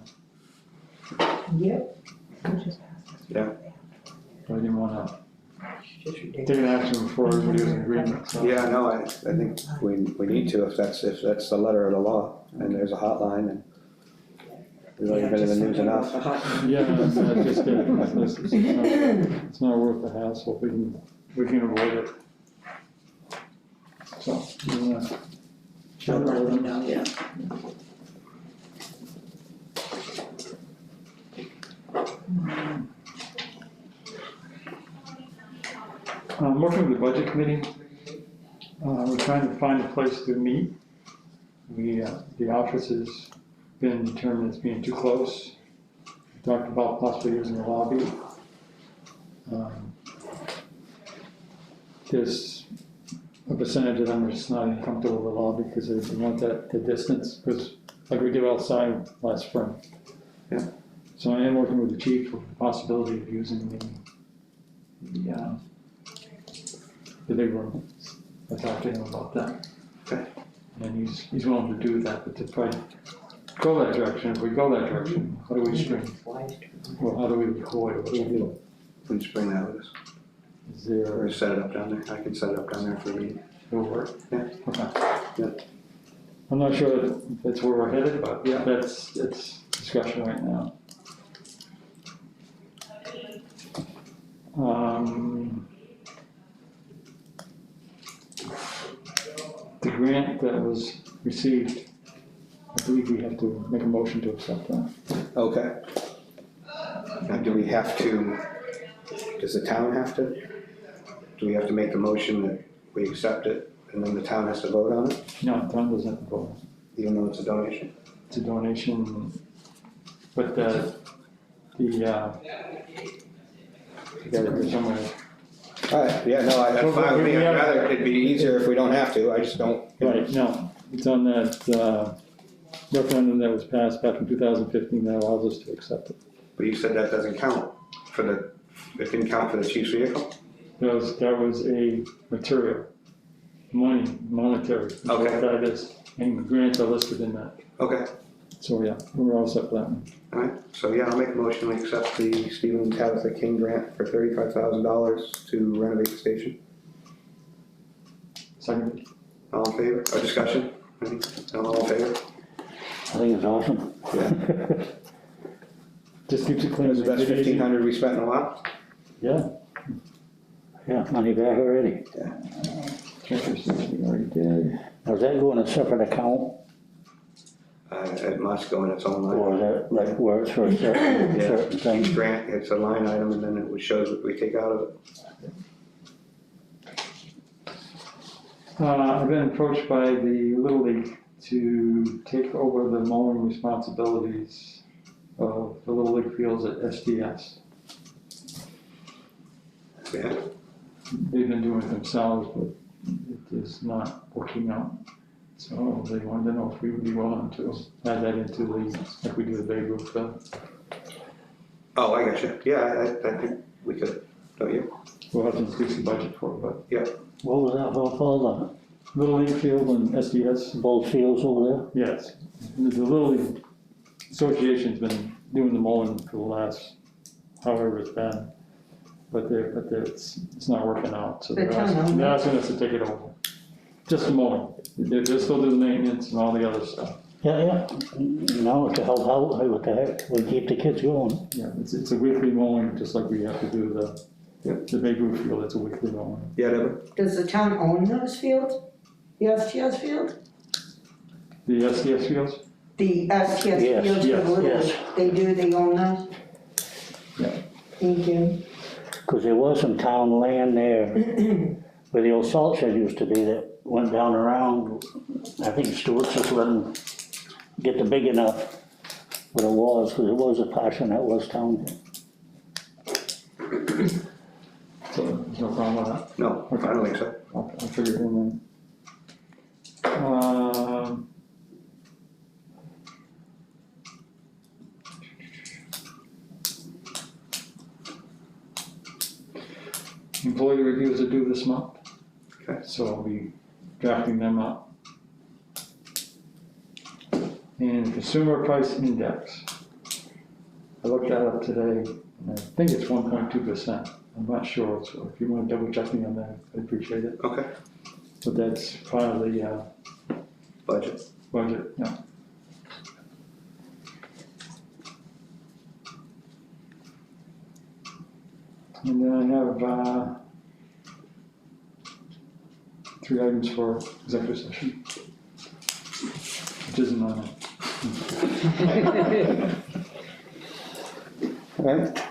Yep. Yeah. I didn't wanna take an action before everybody was in agreement, so. Yeah, no, I think we need to, if that's the letter of the law, and there's a hotline, and we've already been in the news enough. Yeah, no, just, it's not worth the hassle, we can avoid it. So, you wanna chat I'll let with them them? know, yeah. I'm working with the budget committee. We're trying to find a place to meet. The office has been determined as being too close. We talked about possibly using the lobby. There's a percentage of them are just not even comfortable with the lobby because they want the distance, because like we did outside last spring. Yeah. So I am working with the chief for the possibility of using the big room. I talked to him about that. Okay. And he's willing to do that, but to probably go that direction, if we go that direction, how do we string, well, how do we record, what do we do? Please bring that with us, Is there, or set it up down there, I can set it up down there for the meeting. it'll work? Yeah. Okay. Yeah. I'm not sure if that's where we're headed, but yeah, it's discussion right now. The grant that was received, I believe we have to make a motion to accept that. Okay. Now, do we have to, does the town have to? Do we have to make the motion that we accept it, and then the town has to vote on it, No, town doesn't have to vote. even though it's a donation? It's a donation, but you got it here somewhere. All right, yeah, no, that's fine with me, I'd rather, it'd be easier if we don't have to, I just don't. Right, no, it's on that referendum that was passed back in 2015 that allows us to accept it. But you said that doesn't count for it didn't count for the chief's vehicle? That was a monetary, is what Okay. that is, and the grants are listed in that. Okay, So yeah, we're all set for that one. all right, so yeah, I'll make a motion, we accept the Stephen and Tabitha King grant for $35,000 to renovate the station. Second, All in favor, or discussion? All in favor? I think it's awesome. Yeah. just keeps it clean. That's the best $1,500 we spent in a while? Yeah, Yeah, money back already. Transfer station, we already did. Now, is that going in a separate account, It must go in its own line. or is that like where it's for a certain, Yeah. certain thing? Grant, it's a line item and then it shows what we take out of it. I've been approached by the Little League to take over the mowing responsibilities of the Little League fields at SDS. Yeah, They've been doing it themselves, but it is not working out. So they wanted to know if we would be willing to add that into the, like we do the Babe Ruth field. oh, I got you, yeah, I think we could, don't you? We'll have to increase the budget for it, but What was that for, Little League field and SDS, both fields over yes. The Little League Association's been doing the mowing for the last, however it's been. But it's not working out, so The town owns it. they're asking us to take it over. Just the mowing, they're still doing the maintenance and all the other stuff. there? Yeah, no, to help out, hey, what the heck, we keep the kids going. Yeah, it's a weekly mowing, just like we have to do the Babe Ruth field, it's a weekly mowing. Yeah, Deborah? Does the town own those fields? The STS field? The SDS fields? The STS Yes, fields for the yes, Little yes. League? They do, they own those? Yeah. Thank you. Cause there was some town land there where the old salt shed used to be that went down around. I think Stewart's just let them get the big enough, but it was, cause it was a portion that was town. So there's no problem with that? No, I don't think so. I'll figure it in then. Employee reviews are due this month. Okay. So I'll be drafting them up. And consumer price index. I looked that up today, and I think it's 1.2%. I'm not sure, so if you want to double check me on that, I'd appreciate it. Okay, But that's part of the budget. budget, yeah. And then I have 3 items for executive session, which isn't on it. Alright.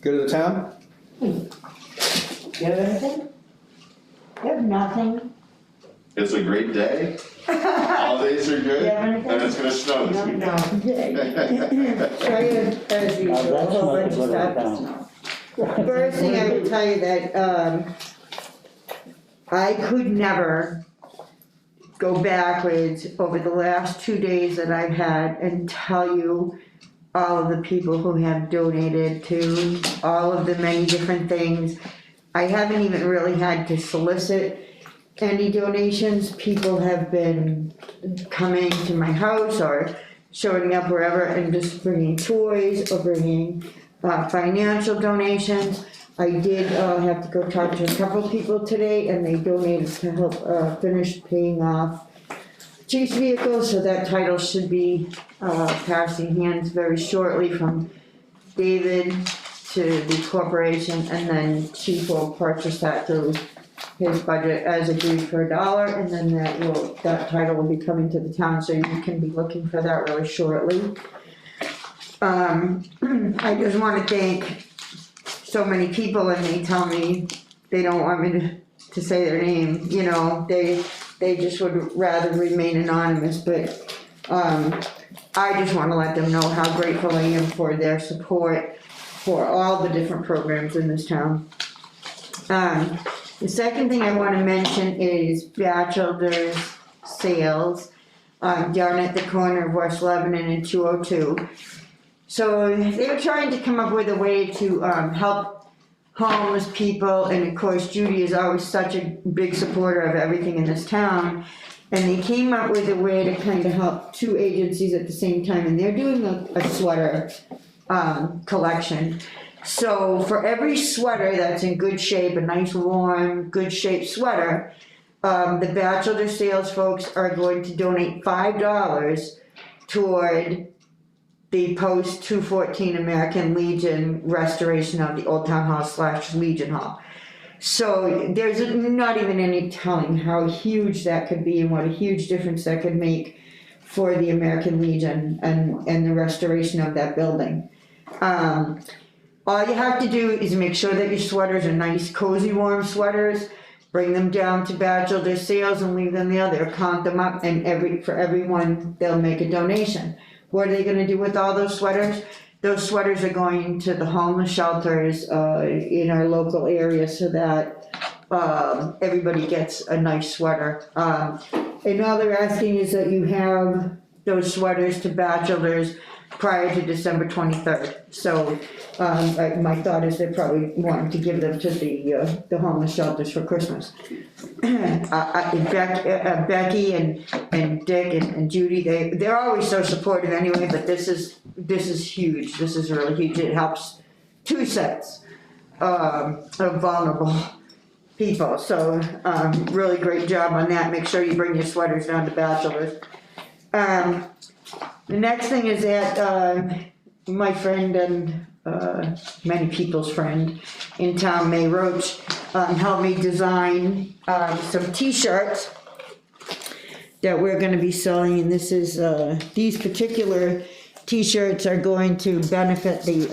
Go to the town? Do you have anything? You have nothing? It's a great day, holidays are good, Yeah, anything? and it's gonna snow this weekend. Try it as usual, Now, that's a whole not bunch the of good stuff. down. First thing I would tell you that, I could never go backwards over the last 2 days that I've had and tell you all of the people who have donated to all of the many different things. I haven't even really had to solicit any donations. People have been coming to my house or showing up wherever and just bringing toys or bringing financial donations. I did have to go talk to a couple people today and they donated to help finish paying off Chief's vehicle, so that title should be passing hands very shortly from David to the corporation, and then Chief will purchase that through his budget as agreed for $1, and then that title will be coming to the town, so you can be looking for that really shortly. I just wanna thank so many people, and they tell me they don't want me to say their name, you know, they just would rather remain anonymous, but I just wanna let them know how grateful I am for their support for all the different programs in this town. The second thing I wanna mention is Bachelor's Sales, down at the corner of West Lebanon and 202. So they were trying to come up with a way to help homeless people, and of course Judy is always such a big supporter of everything in this town. And they came up with a way to kind of help 2 agencies at the same time, and they're doing a sweater collection. So for every sweater that's in good shape, a nice warm, good shaped sweater, the Bachelor Sales folks are going to donate $5 toward the post-214 American Legion restoration of the Old Town Hall / Legion Hall. So there's not even any telling how huge that could be and what a huge difference that could make for the American Legion and the restoration of that building. All you have to do is make sure that your sweaters are nice, cozy, warm sweaters. Bring them down to Batchelder Sales and leave them there. They'll count them up, and for everyone, they'll make a donation. What are they gonna do with all those sweaters? Those sweaters are going to the homeless shelters in our local area so that everybody gets a nice sweater. And all they're asking is that you have those sweaters to Batchelder's prior to December 23rd. So my thought is they're probably wanting to give them to the homeless shelters for Christmas. Becky and Dick and Judy, they're always so supportive anyway, but this is huge. This is really huge. It helps 2 sets of vulnerable people. So really great job on that. Make sure you bring your sweaters down to Batchelors. The next thing is that my friend and many people's friend in town, May Roach, helped me design some t-shirts that we're gonna be selling, and this is, these particular t-shirts are going to benefit the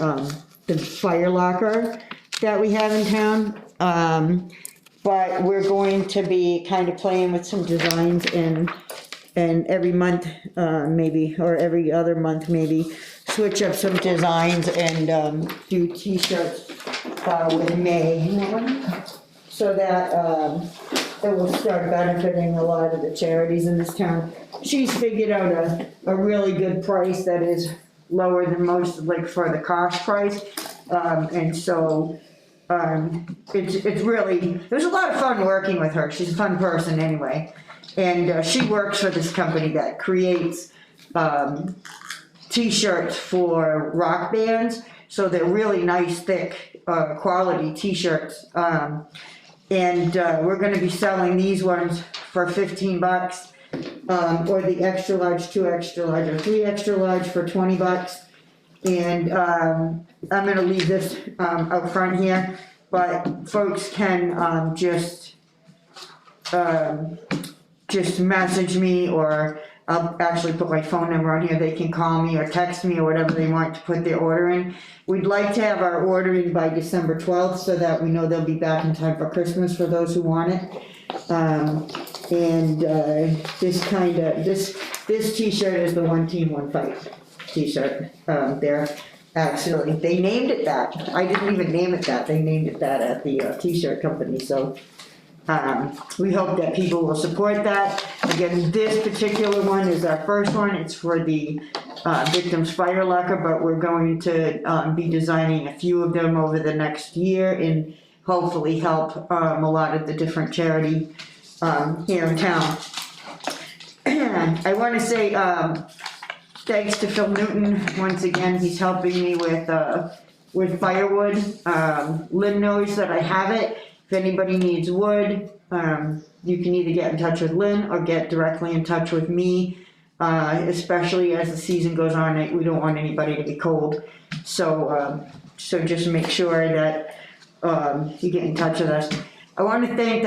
fire locker that we have in town. But we're going to be kind of playing with some designs and every month, maybe, or every other month maybe, switch up some designs and do t-shirts with May, so that it will start benefiting a lot of the charities in this town. She's figured out a really good price that is lower than most, like for the cost price, and so it's really, it was a lot of fun working with her. She's a fun person anyway. And she works for this company that creates t-shirts for rock bands. So they're really nice, thick, quality t-shirts. And we're gonna be selling these ones for $15, or the extra large, 2 extra large, or 3 extra large for $20. And I'm gonna leave this out front here, but folks can just message me, or I'll actually put my phone number on here. They can call me or text me or whatever they want to put their order in. We'd like to have our order in by December 12th so that we know they'll be back in time for Christmas for those who want it. This t-shirt is the One Team One Fight t-shirt. They named it that. I didn't even name it that. They named it that at the t-shirt company, so we hope that people will support that. Again, this particular one is our first one. It's for the victims' fire locker, but we're going to be designing a few of them over the next year and hopefully help a lot of the different charity here in town. I want to say thanks to Phil Newton once again. He's helping me with firewood. Lynn knows that I have it. If anybody needs wood, you can either get in touch with Lynn or get directly in touch with me, especially as the season goes on. We don't want anybody to be cold. So just make sure that you get in touch with us. I want to thank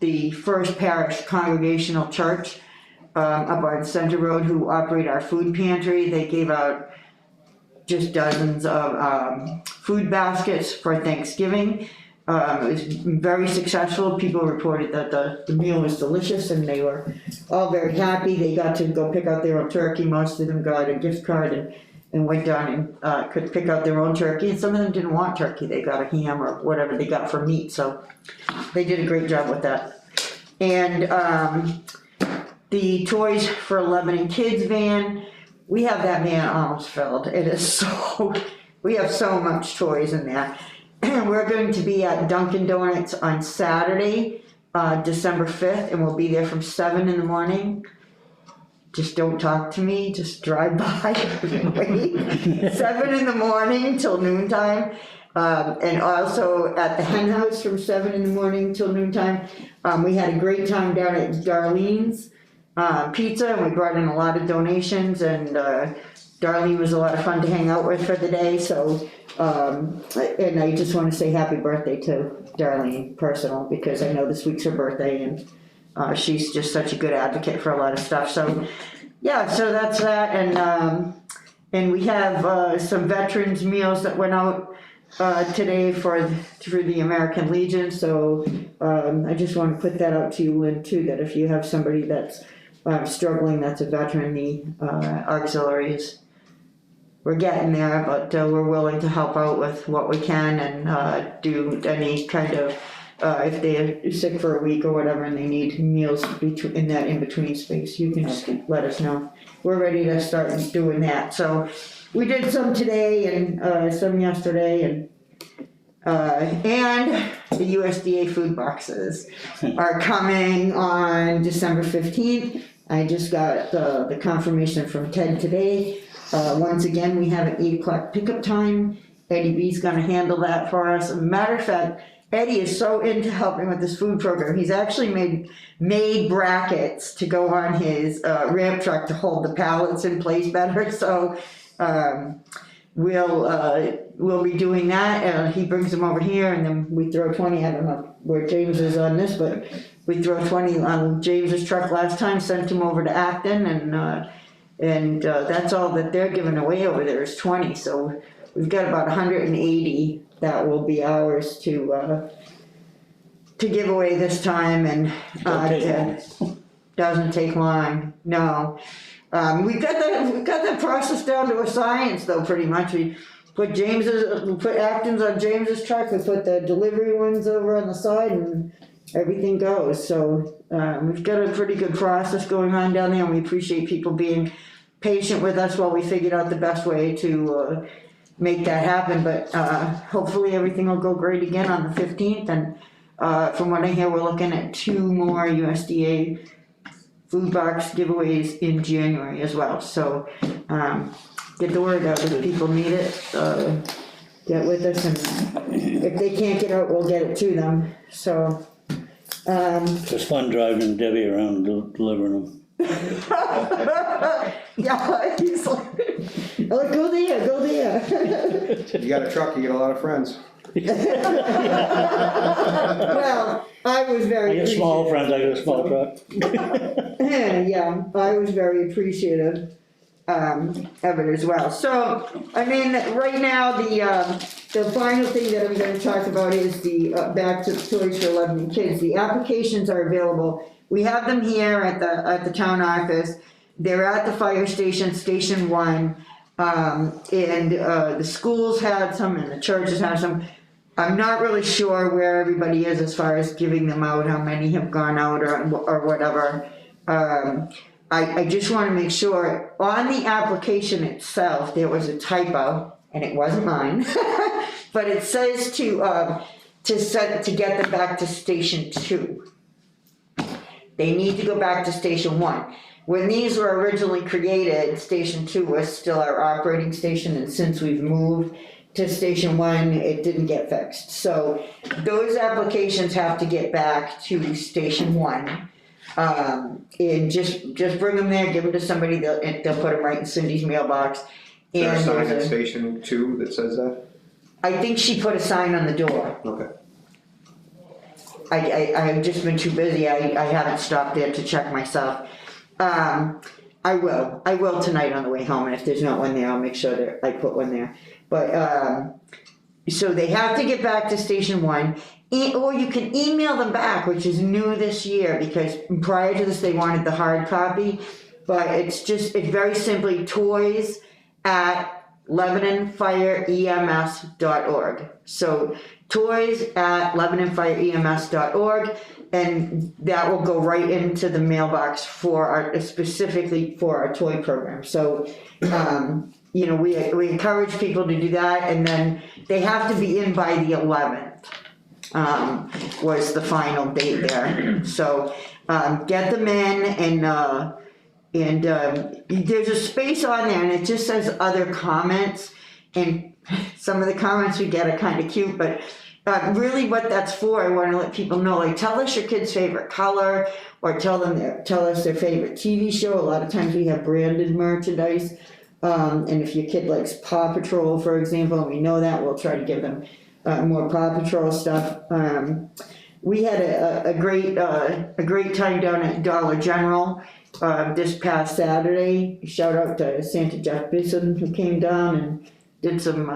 the First Parish Congregational Church up on Center Road, who operate our food pantry. They gave out just dozens of food baskets for Thanksgiving. It was very successful. People reported that the meal was delicious and they were all very happy. They got to go pick out their own turkey. Most of them got a gift card and went down and could pick out their own turkey. And some of them didn't want turkey. They got a ham or whatever they got for meat. So they did a great job with that. And the Toys for Lebanon Kids van, we have that van almost filled. It is we have so much toys in there. We're going to be at Dunkin' Donuts on Saturday, December 5th, and we'll be there from 7 in the morning. Just don't talk to me, just drive by and wait. 7 in the morning till noontime. And also at the Hen House from 7 in the morning till noontime. We had a great time down at Darlene's Pizza, and we brought in a lot of donations, and Darlene was a lot of fun to hang out with for the day, so And I just wanna say happy birthday to Darlene, personal, because I know this week's her birthday and she's just such a good advocate for a lot of stuff, so, yeah, so that's that, and we have, some veterans meals that went out, today through the American Legion, so, I just wanna put that out to you, Lynn, too, that if you have somebody that's, struggling, that's a veteran, the, auxiliaries, we're getting there, but, we're willing to help out with what we can and, do any kind of, if they're sick for a week or whatever and they need meals in that in-between space, you can just let us know. We're ready to start doing that, so we did some today and, some yesterday and the USDA food boxes are coming on December 15th. I just got the confirmation from Ted today. Once again, we have an 8 o'clock pickup time. Eddie B's gonna handle that for us. Matter of fact, Eddie is so into helping with this food program. He's actually made brackets to go on his ramp truck to hold the pallets in place better. So we'll be doing that. He brings them over here, and then we throw 20. I don't know where James is on this, but we throw 20 on James's truck last time. Sent him over to Acton, and that's all that they're giving away over there is 20. So we've got about 180 that will be ours to give away this time, and doesn't take long. No, we got that process down to a science though. Pretty much, we put Acton's on James's truck. We put the delivery ones over on the side, and everything goes. So we've got a pretty good process going on down there, and we appreciate people being patient with us while we figured out the best way to make that happen, but hopefully everything will go great again on the 15th, and from what I hear, we're looking at 2 more USDA food box giveaways in January as well, so get the word out if people need it, get with us, and if they can't get out, we'll get it to them, so. It's fun driving Debbie around delivering them. Yeah, he's like, go there. You got a truck, you get a lot of friends. Well, I was very I get small friends, I get a small truck. Yeah, I was very appreciative of it as well. So, I mean, right now, the final thing that I'm gonna talk about is the Back to Toys for 11 Kids. The applications are available. We have them here at the town office. They're at the fire station, Station 1, and the schools had some and the churches have some. I'm not really sure where everybody is as far as giving them out, how many have gone out or whatever. I just wanna make sure, on the application itself, there was a typo, and it wasn't mine. But it says to get them back to Station 2. They need to go back to Station 1. When these were originally created, Station 2 was still our operating station, and since we've moved to Station 1, it didn't get fixed. So those applications have to get back to Station 1. And just bring them there, give them to somebody, they'll put them right in Cindy's mailbox. Is there a And sign there's at Station 2 that says that? I think she put a sign on the door. Okay. I've just been too busy, I haven't stopped there to check myself. I will tonight on the way home, and if there's not one there, I'll make sure that I put one there. But, so they have to get back to Station 1, or you can email them back, which is new this year, because prior to this, they wanted the hard copy. But it's very simply toys@LebanonFireEMS.org. So toys@LebanonFireEMS.org, and that will go right into the mailbox specifically for our toy program. So, we encourage people to do that, and then they have to be in by the 11th. Was the final date there. So, get them in, and there's a space on there, and it just says other comments, and some of the comments we get are kind of cute, but really what that's for, I want to let people know, like, tell us your kid's favorite color, or tell us their favorite TV show. A lot of times we have branded merchandise. And if your kid likes Paw Patrol, for example, and we know that, we'll try to give them more Paw Patrol stuff. We had a great time down at Dollar General this past Saturday. Shout out to Santa Jeff Bisson who came down and did some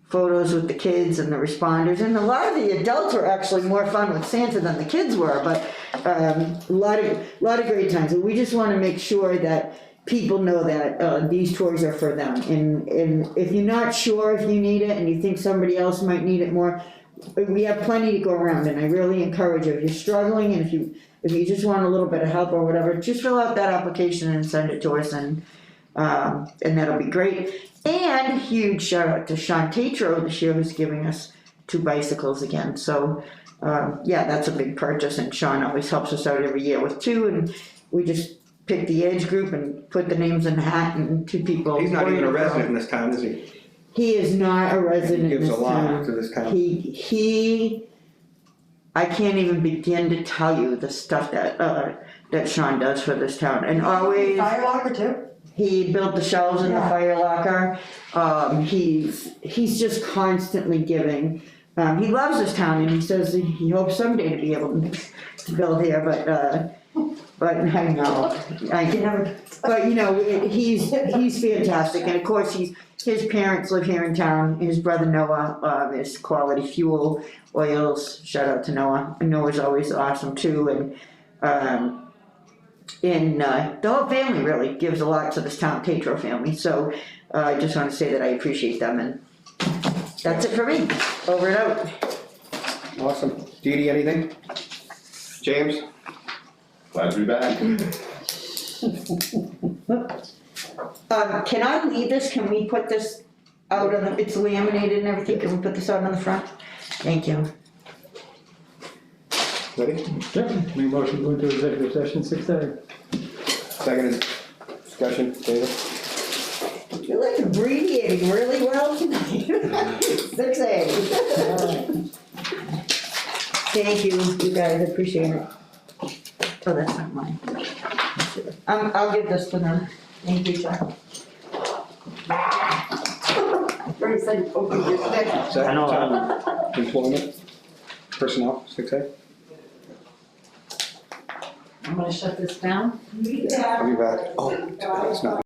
photos with the kids and the responders. And a lot of the adults were actually more fun with Santa than the kids were, but a lot of great times. And we just want to make sure that people know that these toys are for them. And if you're not sure if you need it and you think somebody else might need it more, we have plenty to go around, and I really encourage you, if you're struggling and if you just want a little bit of help or whatever, just fill out that application and send it to us, and that'll be great. And huge shout out to Sean Tatro this year, who's giving us 2 bicycles again. So yeah, that's a big purchase, and Sean always helps us out every year with 2, and we just pick the age group and put the names in the hat, and 2 people. He's not even a resident in this town, is he? He is not a resident in this town. He gives a lot to this town. He I can't even begin to tell you the stuff that Sean does for this town, and always. Fire locker too? He built the shelves in the fire locker. He's just constantly giving. He loves this town, and he says he hopes someday to be able to build here, but I know, I can never, but you know, he's fantastic, and of course, his parents live here in town, his brother Noah, is Quality Fuel Oils, shout out to Noah, and Noah's always awesome too, and the whole family really gives a lot to this town, Tatro family, so I just wanna say that I appreciate them, and that's it for me, over and out. Awesome. Dee Dee, anything? James? Glad to be back. Can I leave this, can we put this out on the, it's laminated and everything, can we put this out on the front? Thank you. Ready? Yep, we motion to go into executive session 6A. Second discussion, David? You're like abbreviating really well tonight. 6A. Thank you, you guys, appreciate it. Oh, that's not mine. I'll give this to them. Thank you, Chuck. Very excited. I know. Employment, personnel, 6A. I'm gonna shut this down. I'll be back. Oh, it's not.